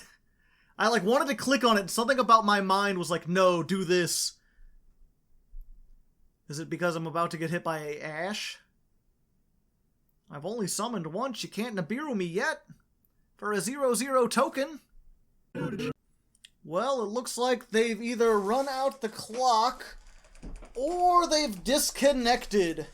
I like wanted to click on it. Something about my mind was like, no, do this. Is it because I'm about to get hit by a Ash? I've only summoned once. You can't Nibiru me yet. For a 0/0 token. Well, it looks like they've either run out the clock or they've disconnected.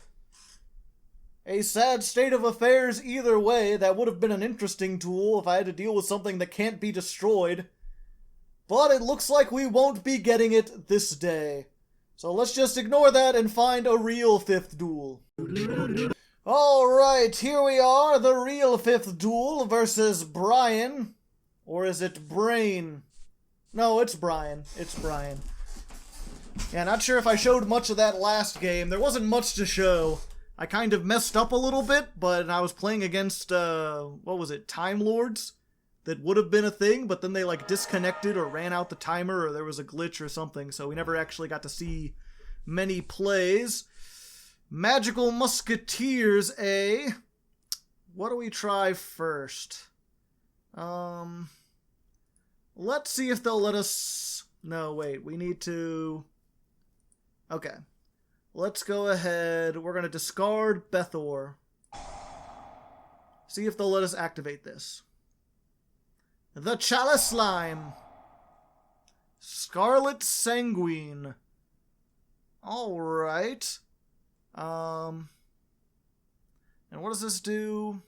A sad state of affairs either way. That would have been an interesting tool if I had to deal with something that can't be destroyed. But it looks like we won't be getting it this day. So let's just ignore that and find a real 5th duel. Alright, here we are, the real 5th duel versus Brian. Or is it Brain? No, it's Brian. It's Brian. Yeah, not sure if I showed much of that last game. There wasn't much to show. I kind of messed up a little bit, but I was playing against, what was it, Time Lords? That would have been a thing, but then they, like, disconnected or ran out the timer, or there was a glitch or something, so we never actually got to see many plays. Magical Musketeers, eh? What do we try first? Let's see if they'll let us... No, wait, we need to... Okay. Let's go ahead. We're going to discard Bethor. See if they'll let us activate this. The Chalice Slime. Scarlet Sanguine. Alright. And what does this do?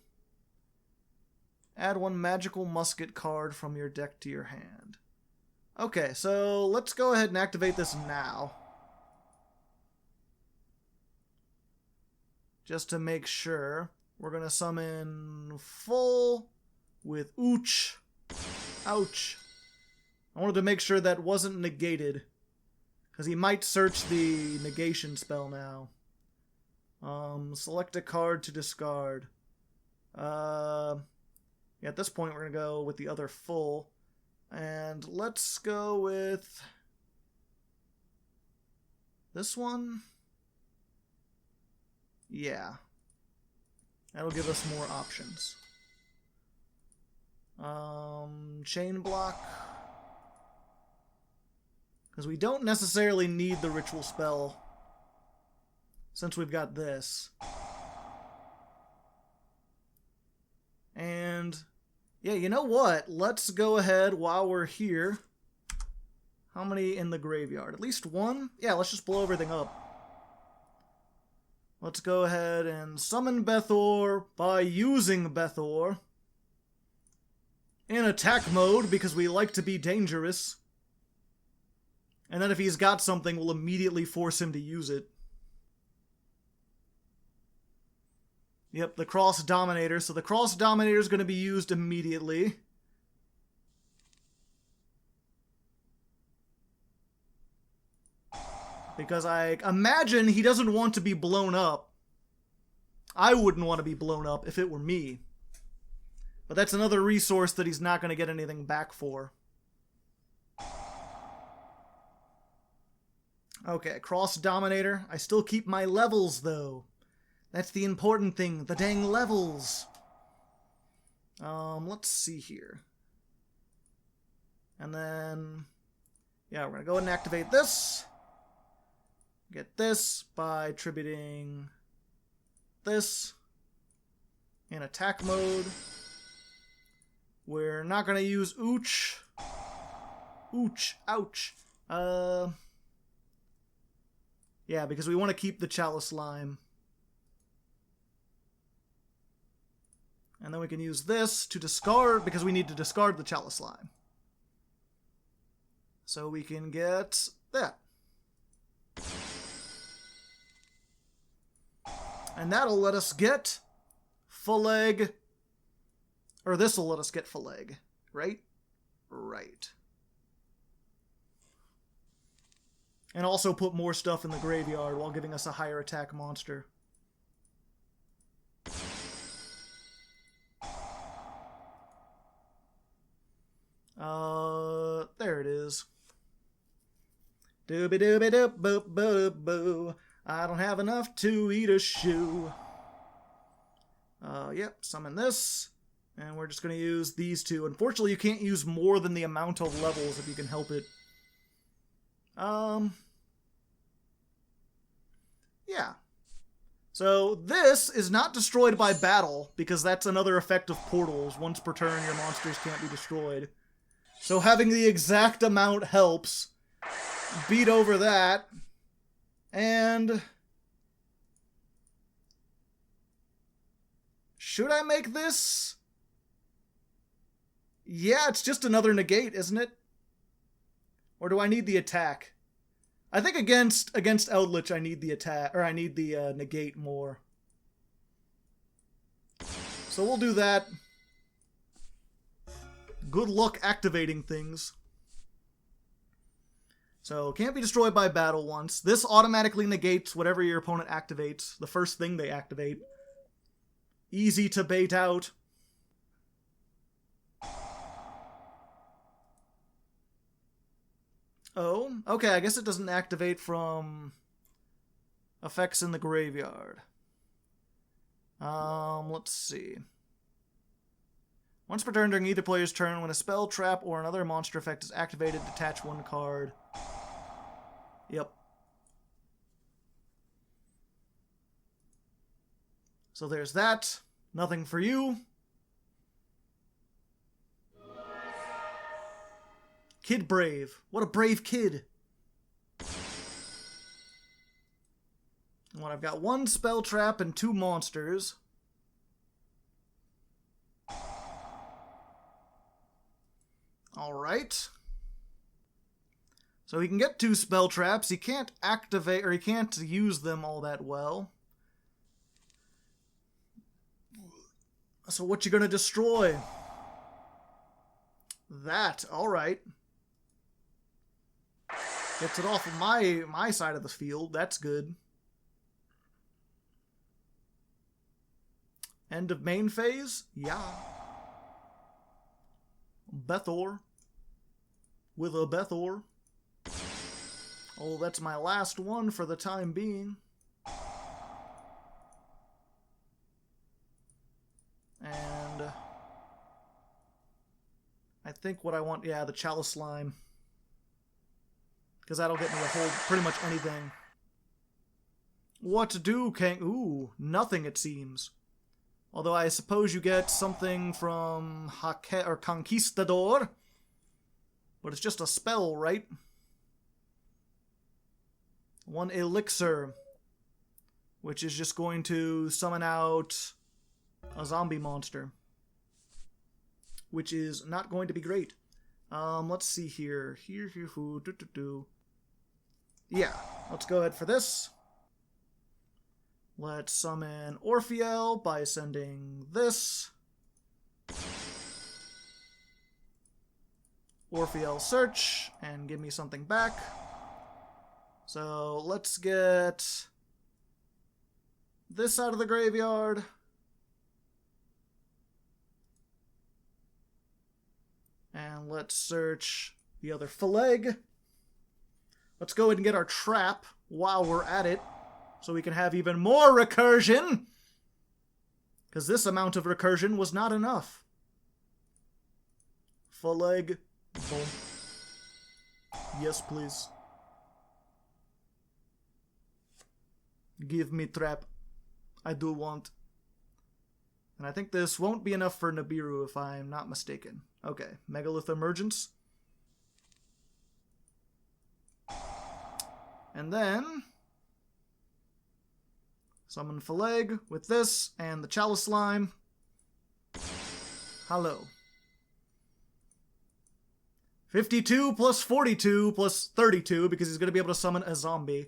Add 1 magical musket card from your deck to your hand. Okay, so let's go ahead and activate this now. Just to make sure. We're going to summon Phul with Och. Ouch. I wanted to make sure that wasn't negated. Because he might search the negation spell now. Select a card to discard. Yeah, at this point we're going to go with the other Phul. And let's go with this one. Yeah. That'll give us more options. Chain block. Because we don't necessarily need the ritual spell since we've got this. And yeah, you know what? Let's go ahead while we're here. How many in the graveyard? At least 1? Yeah, let's just blow everything up. Let's go ahead and summon Bethor by using Bethor in attack mode because we like to be dangerous. And then if he's got something, we'll immediately force him to use it. Yep, the Cross Dominator. So the Cross Dominator is going to be used immediately. Because I imagine he doesn't want to be blown up. I wouldn't want to be blown up if it were me. But that's another resource that he's not going to get anything back for. Okay, Cross Dominator. I still keep my levels, though. That's the important thing, the dang levels. Let's see here. And then, yeah, we're going to go ahead and activate this. Get this by attributing this in attack mode. We're not going to use Och. Och, ouch. Yeah, because we want to keep the Chalice Slime. And then we can use this to discard, because we need to discard the Chalice Slime. So we can get that. And that'll let us get Hardleg. Or this'll let us get Hardleg, right? Right. And also put more stuff in the graveyard while giving us a higher attack monster. There it is. Dooby dooby doop boop boop boo. I don't have enough to eat a shoe. Yep, summon this. And we're just going to use these two. Unfortunately, you can't use more than the amount of levels if you can help it. Yeah. So this is not destroyed by battle, because that's another effect of portals. Once per turn, your monsters can't be destroyed. So having the exact amount helps. Beat over that. And... should I make this? Yeah, it's just another negate, isn't it? Or do I need the attack? I think against Eldritch I need the attack, or I need the negate more. So we'll do that. Good luck activating things. So, can't be destroyed by battle once. This automatically negates whatever your opponent activates, the first thing they activate. Easy to bait out. Oh, okay, I guess it doesn't activate from effects in the graveyard. Let's see. Once per turn during either player's turn, when a spell, trap, or another monster effect is activated, detach one card. Yep. So there's that. Nothing for you. Kid Brave. What a brave kid. Well, I've got one spell trap and two monsters. Alright. So he can get two spell traps. He can't activate, or he can't use them all that well. So what you gonna destroy? That. Alright. Gets it off of my side of the field. That's good. End of main phase? Yeah. Bethor. With a Bethor. Oh, that's my last one for the time being. And I think what I want, yeah, the Chalice Slime. Because that'll get me a hold pretty much anything. What to do, Kang? Ooh, nothing it seems. Although I suppose you get something from Conquistador. But it's just a spell, right? One elixir. Which is just going to summon out a zombie monster. Which is not going to be great. Let's see here. Yeah, let's go ahead for this. Let's summon Orpheel by sending this. Orpheel search, and give me something back. So let's get this out of the graveyard. And let's search the other Hardleg. Let's go ahead and get our trap while we're at it, so we can have even more recursion. Because this amount of recursion was not enough. Hardleg. Boom. Yes, please. Give me trap. I do want. And I think this won't be enough for Nibiru if I'm not mistaken. Okay, Megalith Emergence. And then summon Hardleg with this and the Chalice Slime. Hello. 52 plus 42 plus 32 because he's going to be able to summon a zombie.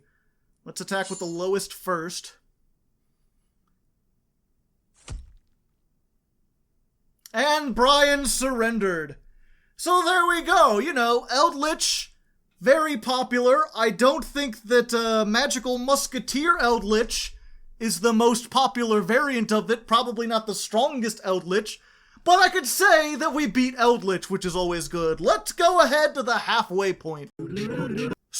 Let's attack with the lowest first. And Brian surrendered. So there we go. You know, Eldritch, very popular. I don't think that Magical Musketeer Eldritch is the most popular variant of it. Probably not the strongest Eldritch. But I could say that we beat Eldritch, which is always good. Let's go ahead to the halfway point.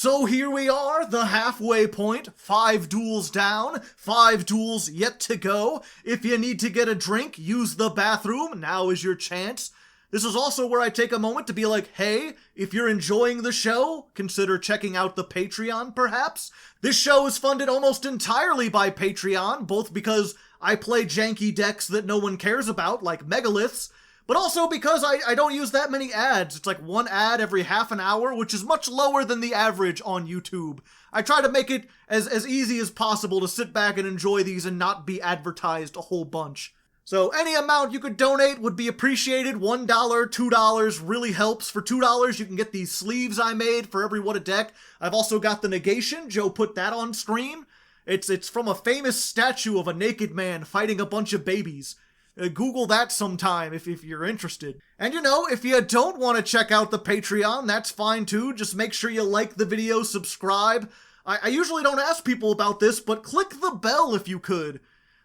So here we are, the halfway point, 5 duels down, 5 duels yet to go. If you need to get a drink, use the bathroom, now is your chance. This is also where I take a moment to be like, hey, if you're enjoying the show, consider checking out the Patreon, perhaps. This show is funded almost entirely by Patreon, both because I play janky decks that no one cares about, like Megaliths, but also because I don't use that many ads. It's like 1 ad every half an hour, which is much lower than the average on YouTube. I try to make it as easy as possible to sit back and enjoy these and not be advertised a whole bunch. So any amount you could donate would be appreciated. $1, $2 really helps. For $2, you can get these sleeves I made for every what a deck. I've also got the negation. Joe put that on stream. It's from a famous statue of a naked man fighting a bunch of babies. Google that sometime if you're interested. And you know, if you don't want to check out the Patreon, that's fine too. Just make sure you like the video, subscribe. I usually don't ask people about this, but click the bell if you could.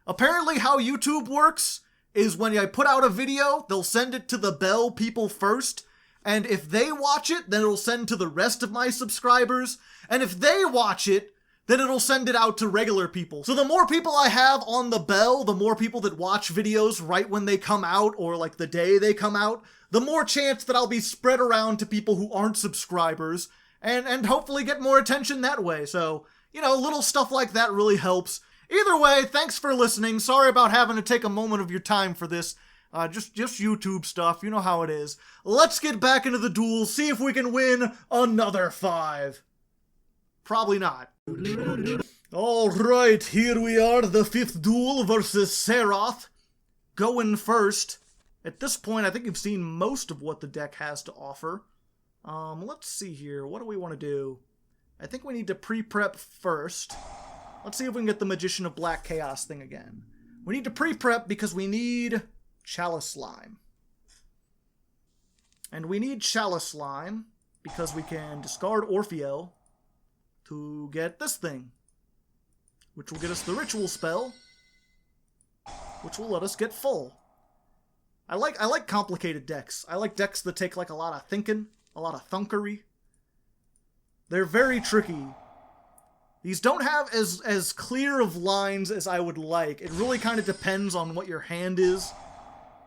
Apparently how YouTube works is when I put out a video, they'll send it to the bell people first, and if they watch it, then it'll send to the rest of my subscribers, and if they watch it, then it'll send it out to regular people. So the more people I have on the bell, the more people that watch videos right when they come out, or like the day they come out, the more chance that I'll be spread around to people who aren't subscribers, and hopefully get more attention that way. So, you know, little stuff like that really helps. Either way, thanks for listening. Sorry about having to take a moment of your time for this. Just YouTube stuff, you know how it is. Let's get back into the duel, see if we can win another 5. Probably not. Alright, here we are, the 5th duel versus Seroth. Going first. At this point, I think you've seen most of what the deck has to offer. Let's see here. What do we want to do? I think we need to pre-prep first. Let's see if we can get the Magician of Black Chaos thing again. We need to pre-prep because we need Chalice Slime. And we need Chalice Slime because we can discard Orpheal to get this thing, which will get us the Ritual spell, which will let us get Phul. I like complicated decks. I like decks that take like a lot of thinking, a lot of thunkery. They're very tricky. These don't have as clear of lines as I would like. It really kind of depends on what your hand is.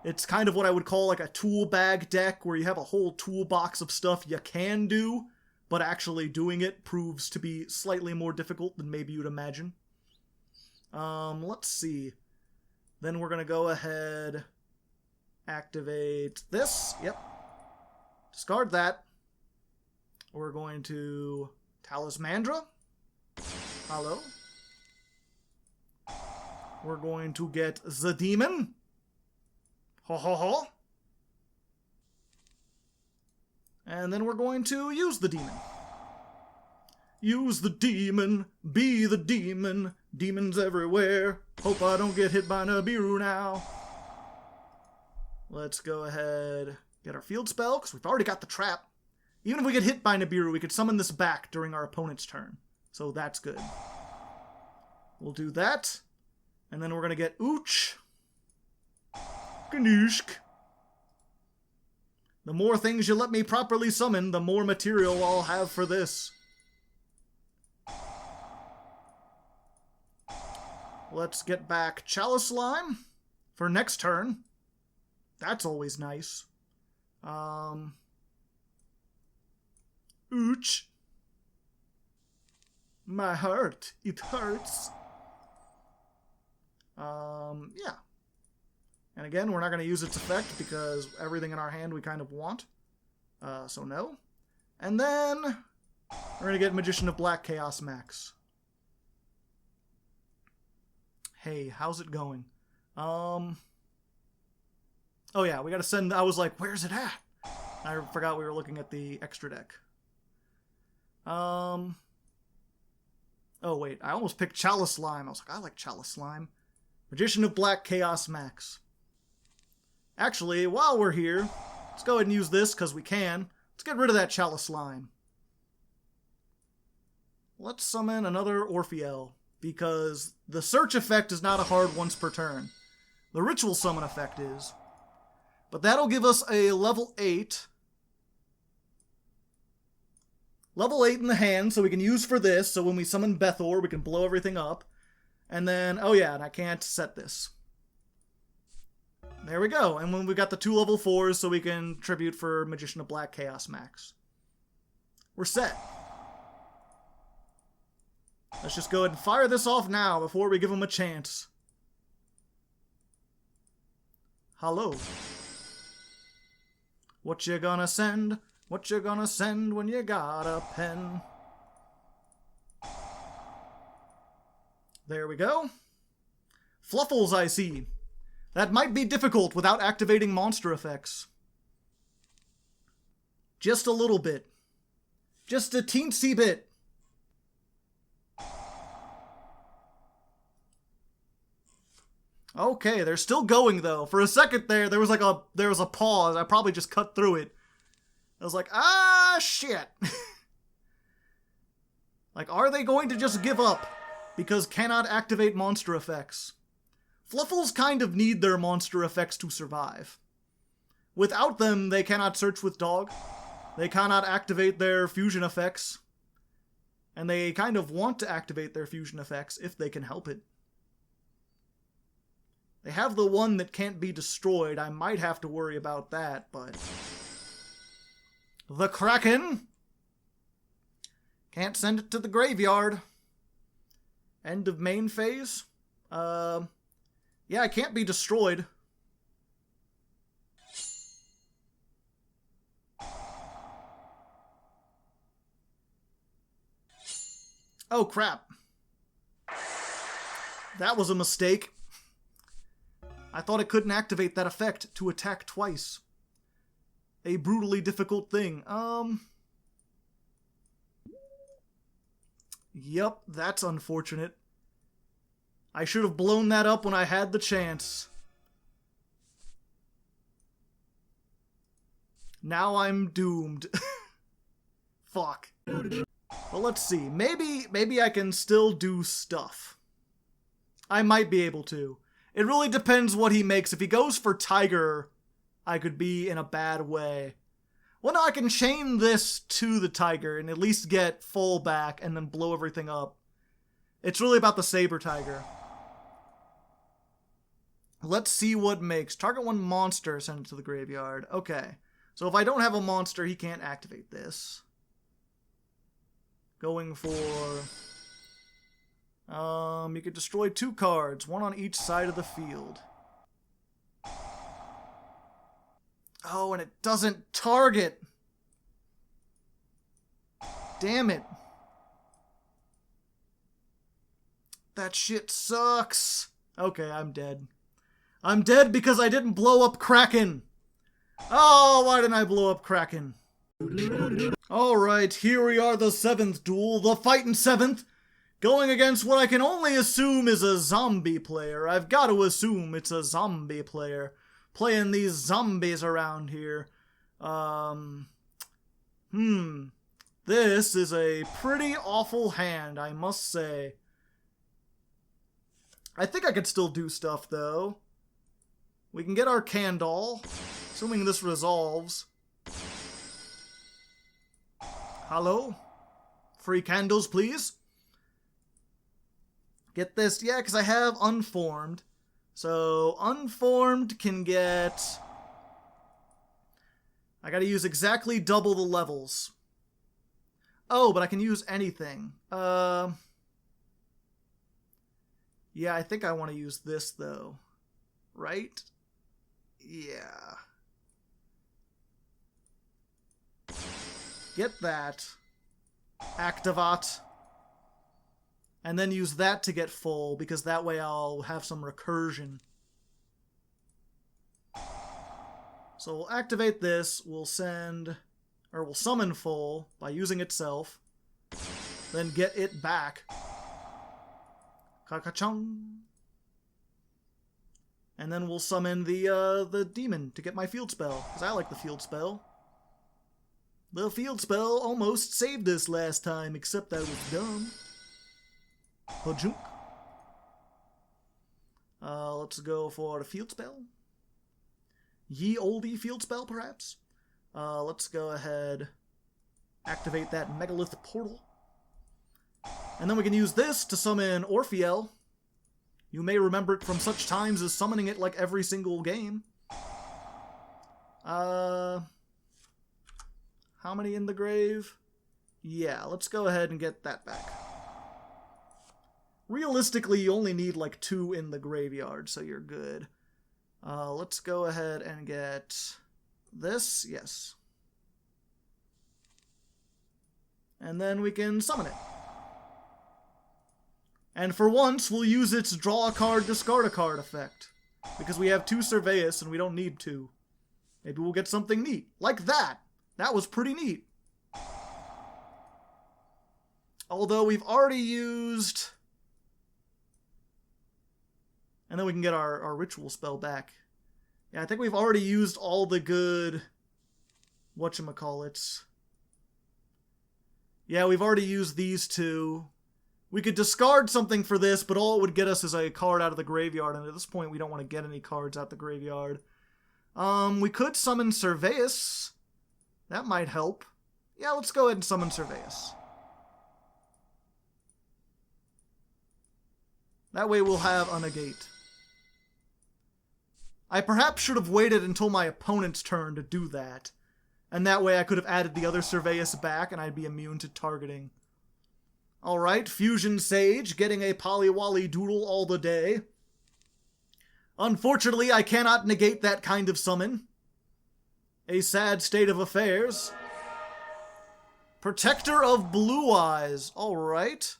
It's kind of what I would call like a tool bag deck, where you have a whole toolbox of stuff you can do, but actually doing it proves to be slightly more difficult than maybe you'd imagine. Let's see. Then we're going to go ahead, activate this. Yep. Discard that. We're going to Talismandra. Hello. We're going to get the demon. Ho ho ho. And then we're going to use the demon. Use the demon, be the demon, demons everywhere. Hope I don't get hit by Nibiru now. Let's go ahead, get our field spell, because we've already got the trap. Even if we get hit by Nibiru, we could summon this back during our opponent's turn. So that's good. We'll do that. And then we're going to get Och. Ganishk. The more things you let me properly summon, the more material I'll have for this. Let's get back Chalice Slime for next turn. That's always nice. Och. My heart, it hurts. Yeah. And again, we're not going to use its effect because everything in our hand we kind of want. So no. And then we're going to get Magician of Black Chaos Max. Hey, how's it going? Oh yeah, we got to send... I was like, where's it at? I forgot we were looking at the extra deck. Oh wait, I almost picked Chalice Slime. I was like, I like Chalice Slime. Magician of Black Chaos Max. Actually, while we're here, let's go ahead and use this because we can. Let's get rid of that Chalice Slime. Let's summon another Orpheal, because the search effect is not a hard once per turn. The ritual summon effect is. But that'll give us a level 8 Level 8 in the hand, so we can use for this, so when we summon Bethor, we can blow everything up. And then, oh yeah, and I can't set this. There we go. And when we got the 2 level 4s, so we can tribute for Magician of Black Chaos Max. We're set. Let's just go ahead and fire this off now before we give him a chance. Hello. What you gonna send? What you gonna send when you got a pen? There we go. Fluffles, I see. That might be difficult without activating monster effects. Just a little bit. Just a teensy bit. Okay, they're still going though. For a second there was a pause. I probably just cut through it. I was like, ah, shit. Like, are they going to just give up because cannot activate monster effects? Fluffles kind of need their monster effects to survive. Without them, they cannot search with dog. They cannot activate their fusion effects. And they kind of want to activate their fusion effects if they can help it. They have the one that can't be destroyed. I might have to worry about that, but... The Kraken! Can't send it to the graveyard. End of main phase? Yeah, it can't be destroyed. Oh, crap. That was a mistake. I thought it couldn't activate that effect to attack twice. A brutally difficult thing. Yep, that's unfortunate. I should have blown that up when I had the chance. Now I'm doomed. Fuck. Well, let's see. Maybe I can still do stuff. I might be able to. It really depends what he makes. If he goes for Tiger, I could be in a bad way. Well, no, I can chain this to the Tiger and at least get Phul back and then blow everything up. It's really about the Saber Tiger. Let's see what makes. Target one monster, send it to the graveyard. Okay. So if I don't have a monster, he can't activate this. Going for... you could destroy 2 cards, 1 on each side of the field. Oh, and it doesn't target! Damn it. That shit sucks. Okay, I'm dead. I'm dead because I didn't blow up Kraken! Oh, why didn't I blow up Kraken? Alright, here we are, the 7th duel, the fightin' 7th. Going against what I can only assume is a zombie player. I've got to assume it's a zombie player. Playing these zombies around here. This is a pretty awful hand, I must say. I think I could still do stuff, though. We can get our Candle, assuming this resolves. Hello? Free candles, please? Get this, yeah, because I have Unformed. So, Unformed can get... I gotta use exactly double the levels. Oh, but I can use anything. Yeah, I think I want to use this, though. Right? Yeah. Get that. Activate. And then use that to get Phul, because that way I'll have some recursion. So we'll activate this, we'll summon Phul by using itself, then get it back. Ka-ka-chung. And then we'll summon the demon to get my field spell, because I like the field spell. The field spell almost saved us last time, except I was dumb. Hajunk. Let's go for the field spell. Ye olde field spell, perhaps? Let's go ahead. Activate that Megalith portal. And then we can use this to summon Orphiel. You may remember it from such times as summoning it like every single game. How many in the grave? Yeah, let's go ahead and get that back. Realistically, you only need like 2 in the graveyard, so you're good. Let's go ahead and get this. Yes. And then we can summon it. And for once, we'll use its draw a card, discard a card effect. Because we have 2 Surveus and we don't need 2. Maybe we'll get something neat. Like that! That was pretty neat. Although we've already used... And then we can get our ritual spell back. Yeah, I think we've already used all the good... whatchamacallits. Yeah, we've already used these 2. We could discard something for this, but all it would get us is a card out of the graveyard, and at this point we don't want to get any cards out the graveyard. We could summon Surveus. That might help. Yeah, let's go ahead and summon Surveus. That way we'll have a negate. I perhaps should have waited until my opponent's turn to do that. And that way I could have added the other Surveus back and I'd be immune to targeting. Alright, Fusion Sage, getting a Polywally Doodle all the day. Unfortunately, I cannot negate that kind of summon. A sad state of affairs. Protector of Blue Eyes, alright.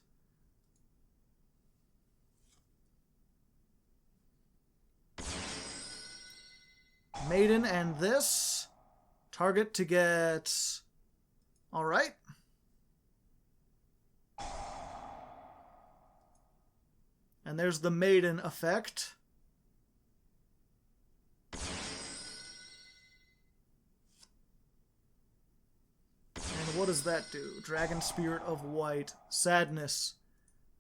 Maiden and this. Target to get... Alright. And there's the Maiden effect. And what does that do? Dragon Spirit of White. Sadness.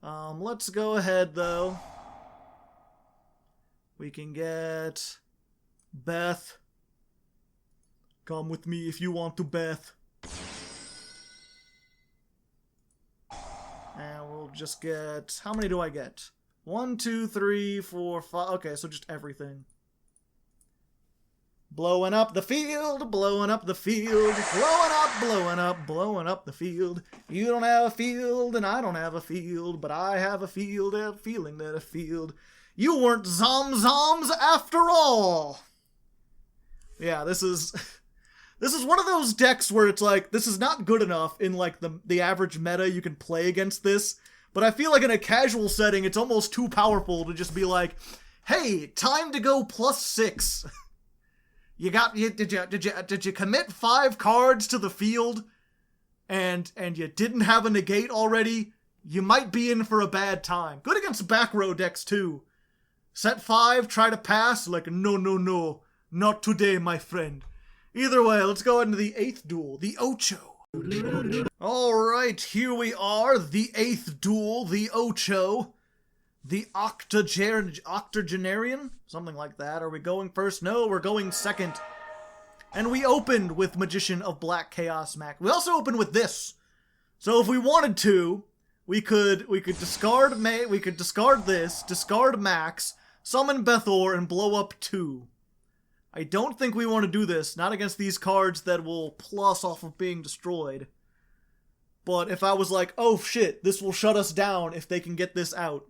Let's go ahead, though. We can get... Beth. Come with me if you want to, Beth. And we'll just get... How many do I get? 1, 2, 3, 4, 5... Okay, so just everything. Blowing up the field, blowing up the field, blowing up, blowing up, blowing up the field. You don't have a field, and I don't have a field, but I have a field, a feeling that a field. You weren't Zom-Zoms after all! Yeah, this is one of those decks where it's like, this is not good enough in like the average meta you can play against this, but I feel like in a casual setting it's almost too powerful to just be like, hey, time to go +6. Did you commit 5 cards to the field and you didn't have a negate already? You might be in for a bad time. Good against back row decks too. Set 5, try to pass, like no. Not today, my friend. Either way, let's go into the 8th duel, the Ocho. Alright, here we are, the 8th duel, the Ocho. The octogenarian? Something like that. Are we going first? No, we're going second. And we opened with Magician of Black Chaos Max. We also opened with this. So if we wanted to, we could discard this, discard Max, summon Bethor, and blow up 2. I don't think we want to do this, not against these cards that will plus off of being destroyed. But if I was like, oh shit, this will shut us down if they can get this out,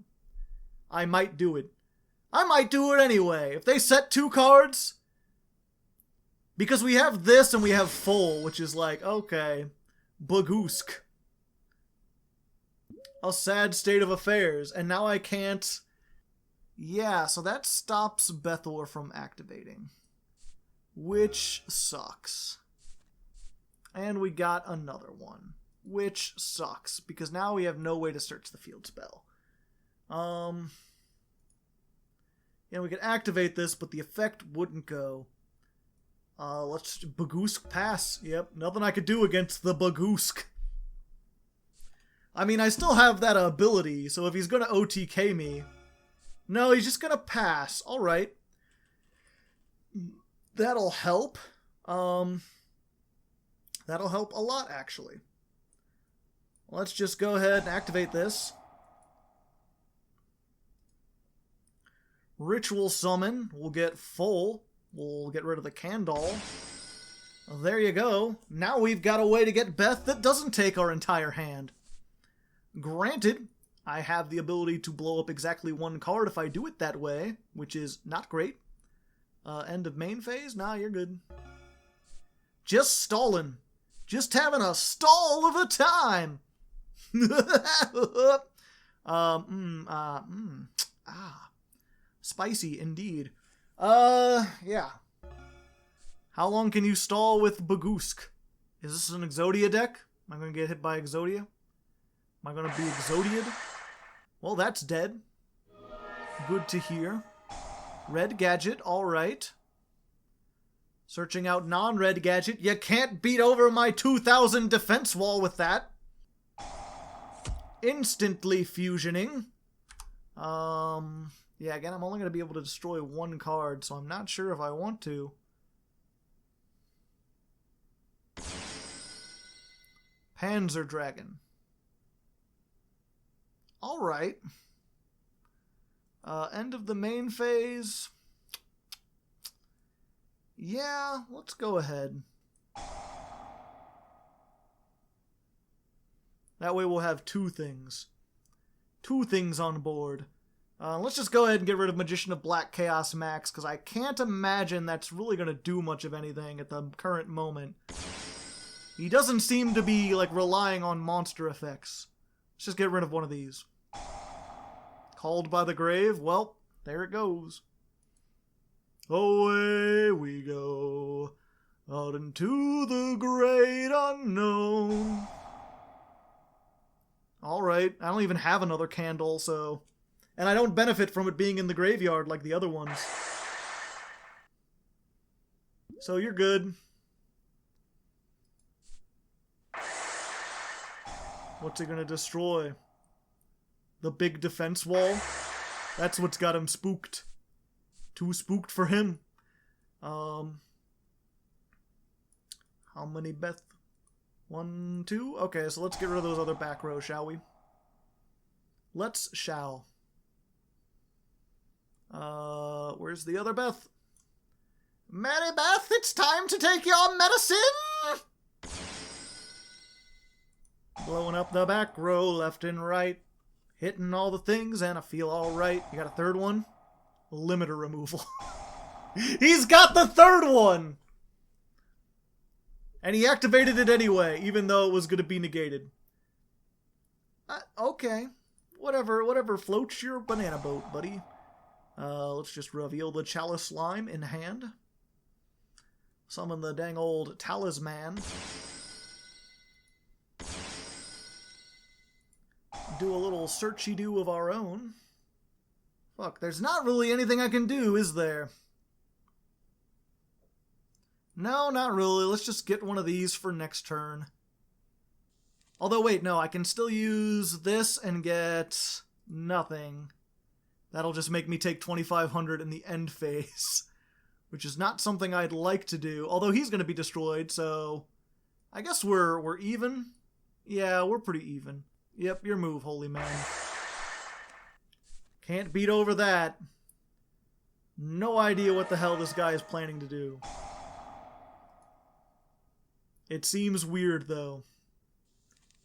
I might do it. I might do it anyway. If they set 2 cards, because we have this and we have Phul, which is like, okay, Bagoosk. A sad state of affairs, and now I can't... Yeah, so that stops Bethor from activating. Which sucks. And we got another one. Which sucks, because now we have no way to search the field spell. Yeah, we could activate this, but the effect wouldn't go. Let's... Bagoosk pass. Yep, nothing I could do against the Bagoosk. I mean, I still have that ability, so if he's gonna OTK me... No, he's just gonna pass. Alright. That'll help. That'll That'll help a lot, actually. Let's just go ahead and activate this. Ritual Summon. We'll get Phul. We'll get rid of the Candle. There you go. Now we've got a way to get Beth that doesn't take our entire hand. Granted, I have the ability to blow up exactly one card if I do it that way, which is not great. End of main phase? Nah, you're good. Just stalling. Just having a stall of a time. Spicy indeed. Yeah. How long can you stall with Bagoosk? Is this an Exodia deck? Am I going to get hit by Exodia? Am I going to be Exodia'd? Well, that's dead. Good to hear. Red Gadget, alright. Searching out non-red Gadget. You can't beat over my 2000 defense wall with that. Instantly fusioning. Yeah, again, I'm only going to be able to destroy one card, so I'm not sure if I want to. Panzer Dragon. Alright. End of the main phase. Yeah, let's go ahead. That way we'll have two things. Two things on board. Let's just go ahead and get rid of Magician of Black Chaos Max, because I can't imagine that's really going to do much of anything at the current moment. He doesn't seem to be, like, relying on monster effects. Let's just get rid of one of these. Called by the Grave? Well, there it goes. Away we go, out into the great unknown. Alright, I don't even have another candle, so... And I don't benefit from it being in the graveyard like the other ones. So you're good. What's he gonna destroy? The big defense wall? That's what's got him spooked. Too spooked for him. How many Beth? 1, 2? Okay, so let's get rid of those other back rows, shall we? Let's shall. Where's the other Beth? Mary Beth, it's time to take your medicine! Blowing up the back row, left and right. Hitting all the things, and I feel alright. You got a third one? Limiter removal. He's got the third one! And he activated it anyway, even though it was going to be negated. Okay. Whatever floats your banana boat, buddy. Let's just reveal the Chalice Slime in hand. Summon the dang old Talisman. Do a little searchy-do of our own. Fuck, there's not really anything I can do, is there? No, not really. Let's just get one of these for next turn. Although, wait, no, I can still use this and get nothing. That'll just make me take 2,500 in the end phase, which is not something I'd like to do. Although he's going to be destroyed, so I guess we're even. Yeah, we're pretty even. Yep, your move, holy man. Can't beat over that. No idea what the hell this guy is planning to do. It seems weird, though.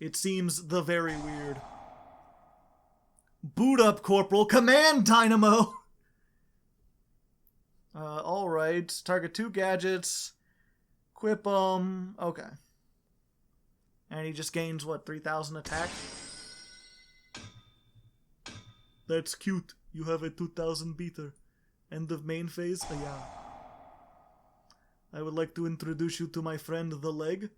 It seems the very weird. Boot up, Corporal. Command Dynamo! Alright. Target 2 gadgets. Equip them. Okay. And he just gains, what, 3,000 attack? That's cute. You have a 2,000 beater. End of main phase? Yeah. I would like to introduce you to my friend, the Leg.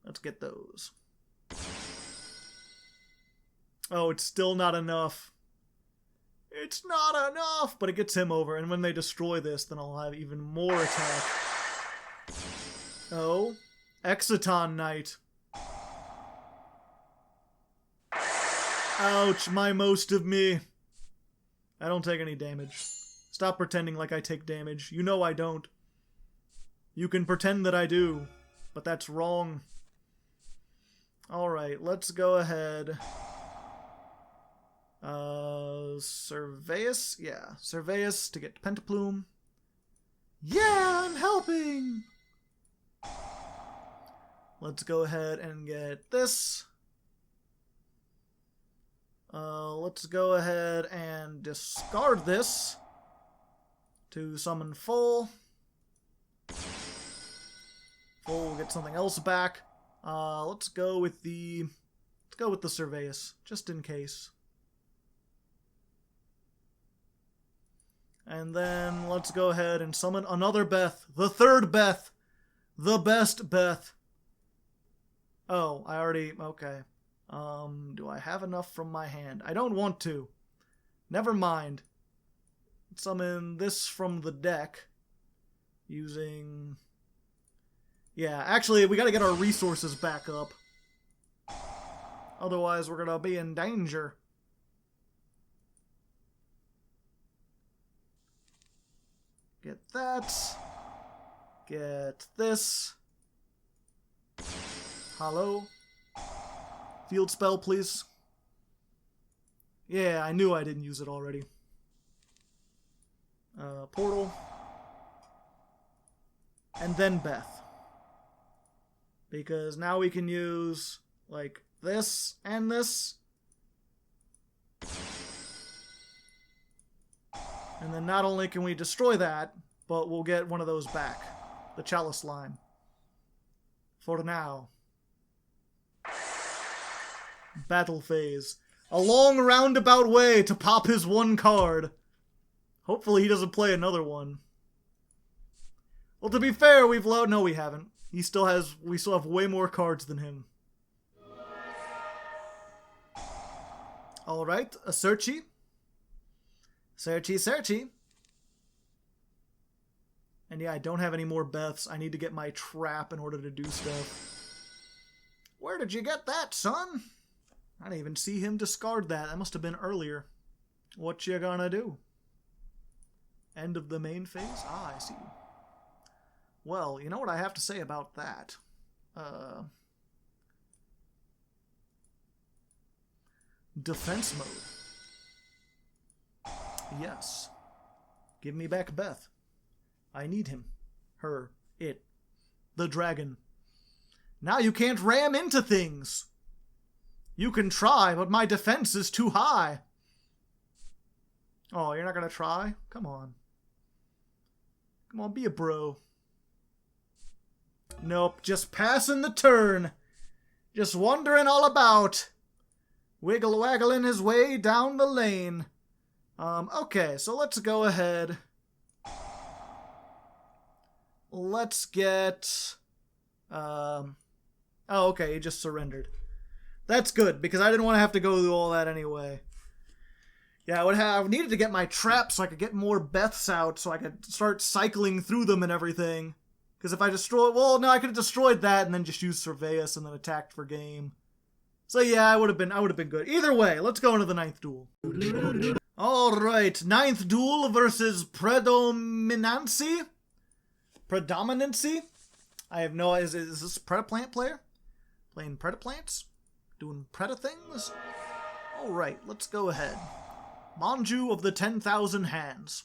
Let's get those. Oh, it's still not enough. It's not enough! But it gets him over, and when they destroy this, then I'll have even more attack. Oh. Exciton Knight. Ouch, my most of me. I don't take any damage. Stop pretending like I take damage. You know I don't. You can pretend that I do, but that's wrong. Alright, let's go ahead. Surveus? Yeah, Surveus to get Pentaplume. Yeah, I'm helping! Let's go ahead and get this. Let's go ahead and discard this to summon Phul. Phul will get something else back. Let's go with the Surveus, just in case. And then let's go ahead and summon another Beth, the third Beth, the best Beth. Oh, I already, okay. Do I have enough from my hand? I don't want to. Never mind. Summon this from the deck. Using... Yeah, actually, we gotta get our resources back up. Otherwise, we're gonna be in danger. Get that. Get this. Hello? Field spell, please. Yeah, I knew I didn't use it already. Portal. And then Beth. Because now we can use, like, this and this. And then not only can we destroy that, but we'll get one of those back. The Chalice line. For now. Battle phase. A long roundabout way to pop his one card. Hopefully he doesn't play another one. Well, to be fair, we've loaded... No, we haven't. We still have way more cards than him. Alright, a Searchy. Searchy. And yeah, I don't have any more Beths. I need to get my trap in order to do stuff. Where did you get that, son? I didn't even see him discard that. That must have been earlier. What you gonna do? End of the main phase? Ah, I see. Well, you know what I have to say about that? Defense mode. Yes. Give me back Beth. I need him. Her. It. The dragon. Now you can't ram into things. You can try, but my defense is too high. Oh, you're not gonna try? Come on. Come on, be a bro. Nope, just passing the turn. Just wandering all about. Wiggle-waggling his way down the lane. Okay, so let's go ahead. Let's get... Oh, okay, he just surrendered. That's good, because I didn't want to have to go through all that anyway. Yeah, I needed to get my traps so I could get more Beths out, so I could start cycling through them and everything. Because if I destroy... Well, no, I could have destroyed that and then just used Surveus and then attacked for game. So yeah, I would have been good. Either way, let's go into the 9th duel. Alright, 9th duel versus Predominancy? I have no... Is this a Predaplant player? Playing Predaplants? Doing Preda things? Alright, let's go ahead. Manju of the 10,000 Hands.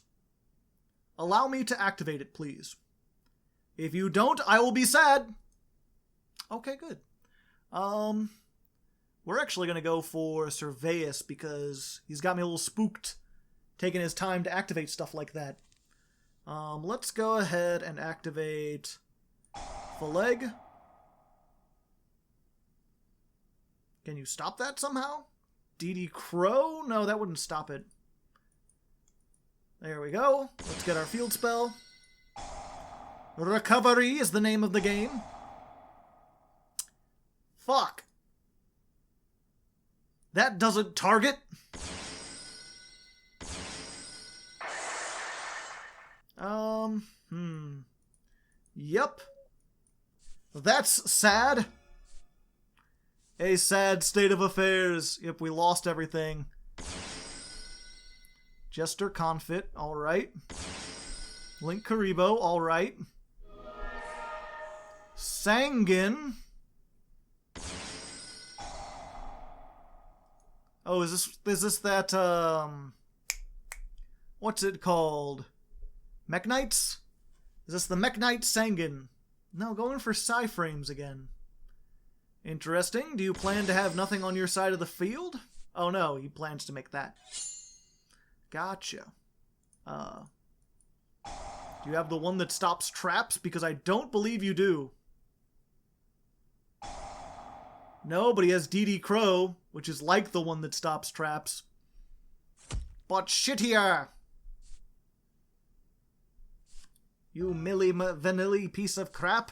Allow me to activate it, please. If you don't, I will be sad. Okay, good. We're actually going to go for Surveus because he's got me a little spooked taking his time to activate stuff like that. Let's go ahead and activate Hardleg. Can you stop that somehow? DD Crow? No, that wouldn't stop it. There we go. Let's get our field spell. Recovery is the name of the game. Fuck. That doesn't target. Yep. That's sad. A sad state of affairs. Yep, we lost everything. Jester Confit, alright. Link Karibo, alright. Sanguine. Oh, is this that, what's it called? Meknights? Is this the Meknite Sanguine? No, going for Psyframes again. Interesting. Do you plan to have nothing on your side of the field? Oh no, he plans to make that. Gotcha. Do you have the one that stops traps? Because I don't believe you do. No, but he has DD Crow, which is like the one that stops traps. But shittier! You milli vanilli piece of crap.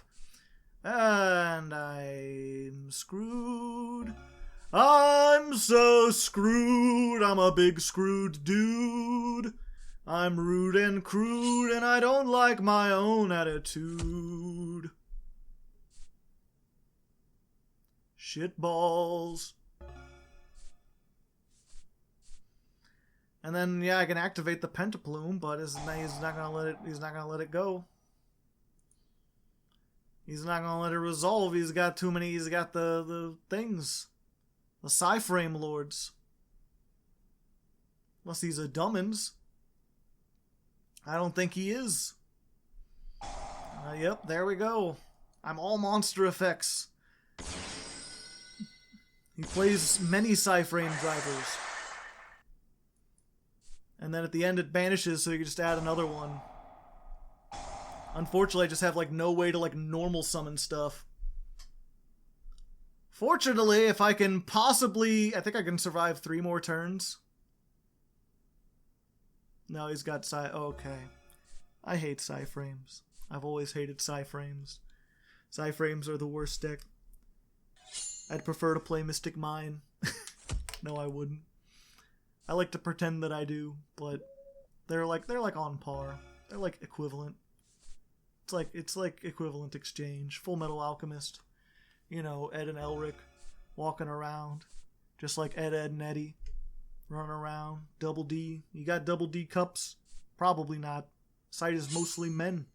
And I'm screwed. I'm so screwed. I'm a big screwed dude. I'm rude and crude, and I don't like my own attitude. Shitballs. And then, yeah, I can activate the Pentaplume, but he's not gonna let it go. He's not gonna let it resolve. He's got too many. He's got the things, the Psyframe Lords. Unless he's a Dummins. I don't think he is. Yep, there we go. I'm all monster effects. He plays many Psyframe drivers. And then at the end it banishes, so you can just add another one. Unfortunately, I just have, like, no way to, like, normal summon stuff. Fortunately, if I can possibly... I think I can survive 3 more turns. No, he's got okay. I hate Psyframes. I've always hated Psyframes. Psyframes are the worst deck. I'd prefer to play Mystic Mine. No, I wouldn't. I like to pretend that I do, but they're like on par. They're like equivalent. It's like equivalent exchange. Full Metal Alchemist. You know, Ed and Elric walking around. Just like Ed, and Eddie. Running around. Double D. You got Double D cups? Probably not. Sight is mostly men.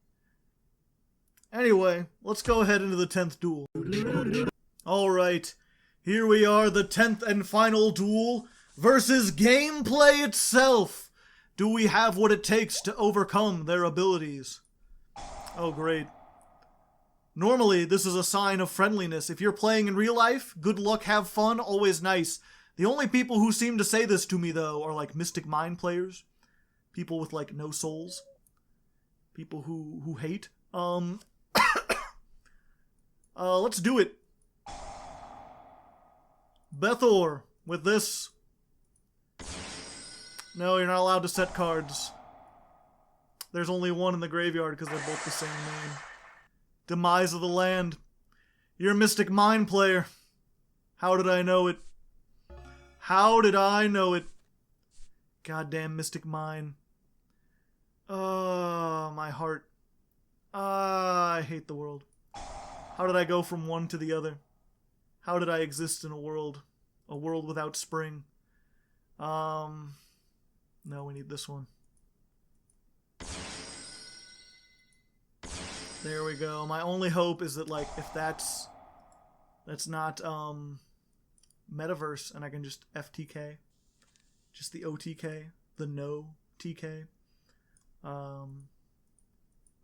Anyway, let's go ahead into the 10th duel. Alright, here we are, the 10th and final duel versus gameplay itself. Do we have what it takes to overcome their abilities? Oh, great. Normally, this is a sign of friendliness. If you're playing in real life, good luck, have fun, always nice. The only people who seem to say this to me, though, are like Mystic Mind players. People with, like, no souls. People who hate. Let's do it. Bethor, with this. No, you're not allowed to set cards. There's only one in the graveyard because they're both the same name. Demise of the Land. You're a Mystic Mind player. How did I know it? How did I know it? Goddamn Mystic Mind. Oh, my heart. I hate the world. How did I go from one to the other? How did I exist in a world without spring? No, we need this one. There we go. My only hope is that, like, if that's not, Metaverse, and I can just FTK. Just the OTK. The no TK.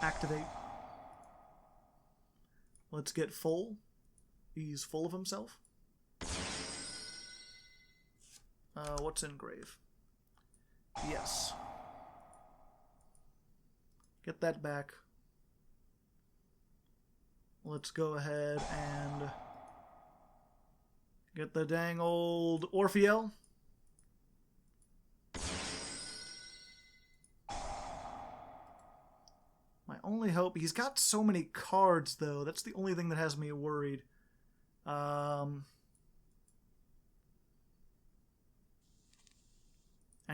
Activate. Let's get Phul. He's full of himself. What's in grave? Yes. Get that back. Let's go ahead and get the dang old Orpheel. My only hope... He's got so many cards, though. That's the only thing that has me worried. And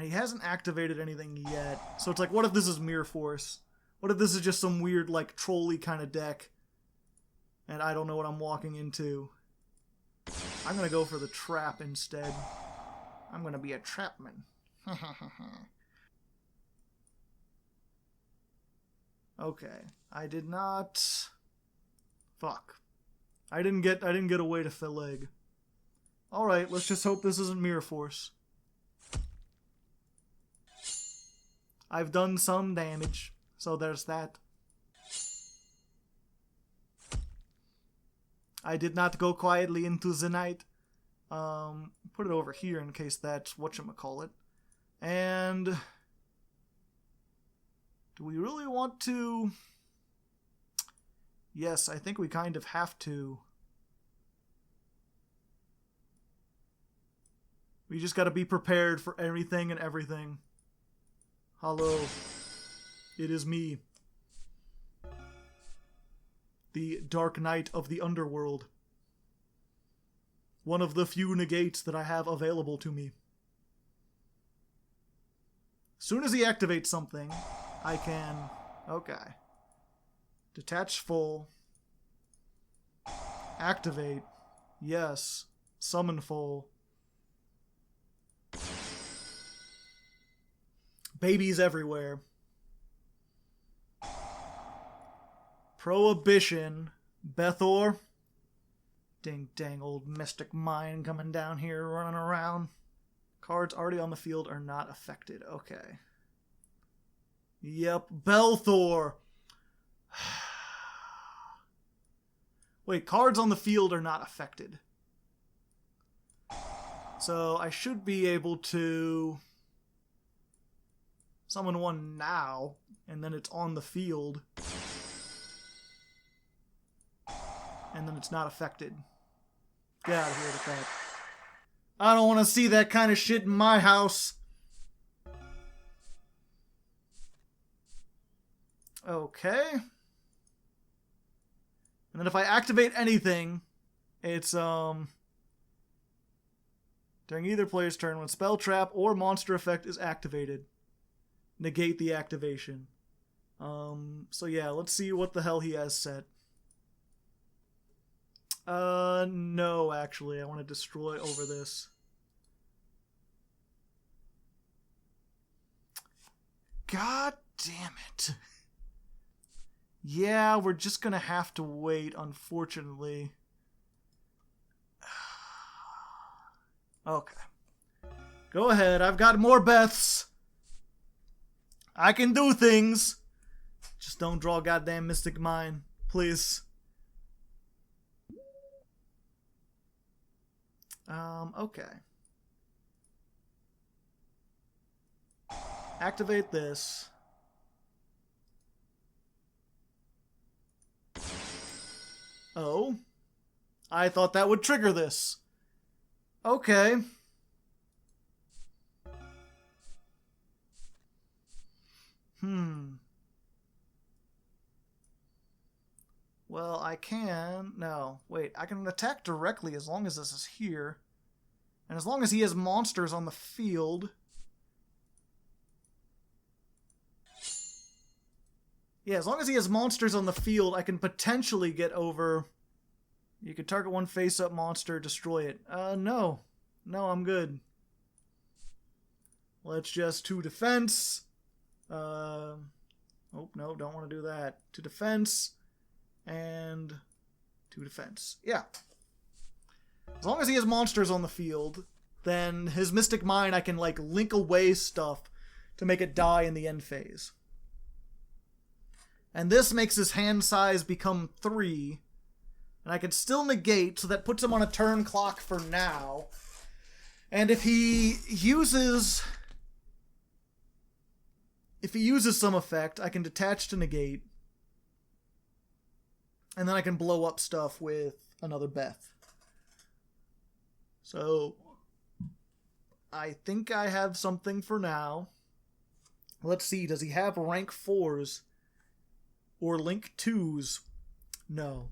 he hasn't activated anything yet. So it's like, what if this is Mirror Force? What if this is just some weird, like, trolley kind of deck? And I don't know what I'm walking into. I'm gonna go for the trap instead. I'm gonna be a trapman. Okay. I did not Fuck. I didn't get a way to Hardleg. Alright, let's just hope this isn't Mirror Force. I've done some damage, so there's that. I did not go quietly into the night. Put it over here in case that's whatchamacallit. And do we really want to? Yes, I think we kind of have to. We just gotta be prepared for everything and everything. Hello. It is me. The Dark Knight of the Underworld. One of the few negates that I have available to me. As soon as he activates something, I can... Okay. Detach Phul. Activate. Yes. Summon Phul. Babies everywhere. Prohibition. Bethor. Ding dang old mystic mind coming down here running around. Cards already on the field are not affected. Okay. Yep. Belthor. Wait, cards on the field are not affected. So I should be able to summon one now, and then it's on the field. And then it's not affected. Get out of here with that. I don't want to see that kind of shit in my house. Okay. And then if I activate anything, it's during either player's turn when spell trap or monster effect is activated, negate the activation. So yeah, let's see what the hell he has set. No, actually, I want to destroy over this. God damn it. Yeah, we're just gonna have to wait, unfortunately. Okay. Go ahead, I've got more Beths. I can do things. Just don't draw goddamn Mystic Mine, please. Okay. Activate this. Oh. I thought that would trigger this. Okay. Well, I can... No, wait. I can attack directly as long as this is here. And as long as he has monsters on the field... Yeah, as long as he has monsters on the field, I can potentially get over... You could target one face-up monster, destroy it. No. No, I'm good. Let's just 2 defense. Oh, no, don't want to do that. 2 defense. And 2 defense. Yeah. As long as he has monsters on the field, then his Mystic Mine, I can, like, link away stuff to make it die in the end phase. And this makes his hand size become 3. And I can still negate, so that puts him on a turn clock for now. And if he uses some effect, I can detach to negate. And then I can blow up stuff with another Beth. So, I think I have something for now. Let's see, does he have rank 4s? Or link 2s? No.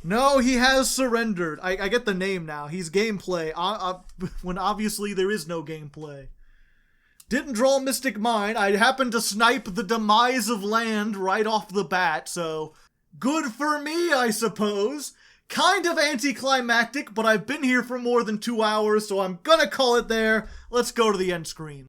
No, he has surrendered. I get the name now. He's gameplay. When obviously there is no gameplay. Didn't draw Mystic Mine. I happened to snipe the demise of land right off the bat, so... Good for me, I suppose. Kind of anticlimactic, but I've been here for more than 2 hours, so I'm gonna call it there. Let's go to the end screen.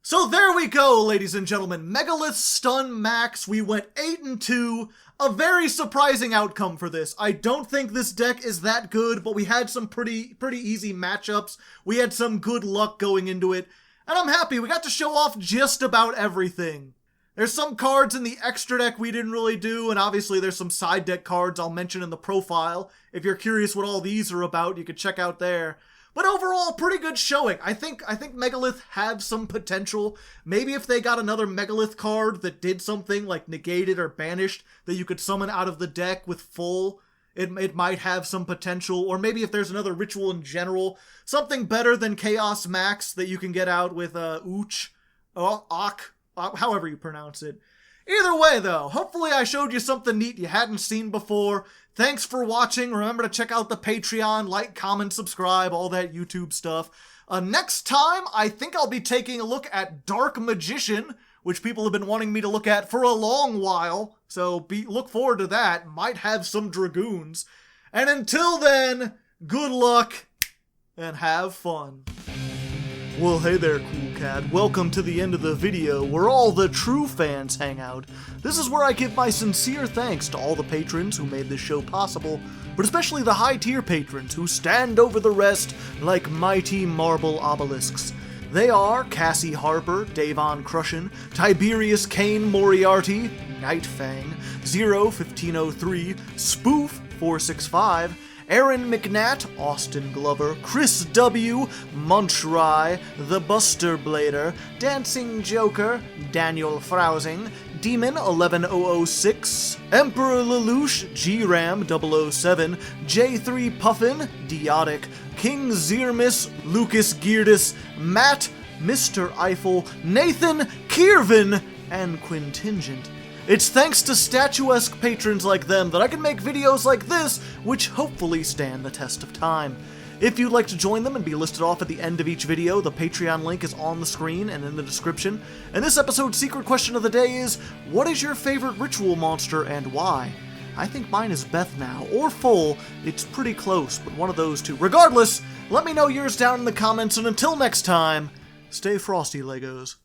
So there we go, ladies and gentlemen. Megalith Stun Max. We went 8-2. A very surprising outcome for this. I don't think this deck is that good, but we had some pretty easy matchups. We had some good luck going into it, and I'm happy. We got to show off just about everything. There's some cards in the extra deck we didn't really do, and obviously there's some side deck cards I'll mention in the profile. If you're curious what all these are about, you can check out there. But overall, pretty good showing. I think Megalith had some potential. Maybe if they got another Megalith card that did something like negated or banished that you could summon out of the deck with Phul, it might have some potential. Or maybe if there's another ritual in general, something better than Chaos Max that you can get out with Och, however you pronounce it. Either way, though, hopefully I showed you something neat you hadn't seen before. Thanks for watching. Remember to check out the Patreon, like, comment, subscribe, all that YouTube stuff. Next time, I think I'll be taking a look at Dark Magician, which people have been wanting me to look at for a long while. So look forward to that. Might have some Dragoons. And until then, good luck and have fun. Well, hey there, cool cat. Welcome to the end of the video where all the true fans hang out. This is where I give my sincere thanks to all the patrons who made this show possible, but especially the high-tier patrons who stand over the rest like mighty marble obelisks. They are Cassie Harper, Davon Crushin, Tiberius Kane Moriarty, Nightfang, 01503, Spoof 465, Aaron McNatt, Austin Glover, Chris W., Munchry, The Buster Blader, Dancing Joker, Daniel Frousing, Demon 11006, Emperor Lelouch, G-Ram 007, J3 Puffin, Diotic, King Zirmis, Lucas Geardis, Matt, Mr. Eiffel, Nathan, Kiervin, and Quintingent. It's thanks to statuesque patrons like them that I can make videos like this, which hopefully stand the test of time. If you'd like to join them and be listed off at the end of each video, the Patreon link is on the screen and in the description. And this episode's secret question of the day is, what is your favorite ritual monster and why? I think mine is Beth now, or Phul. It's pretty close, but one of those two. Regardless, let me know yours down in the comments, and until next time, stay frosty, Legos.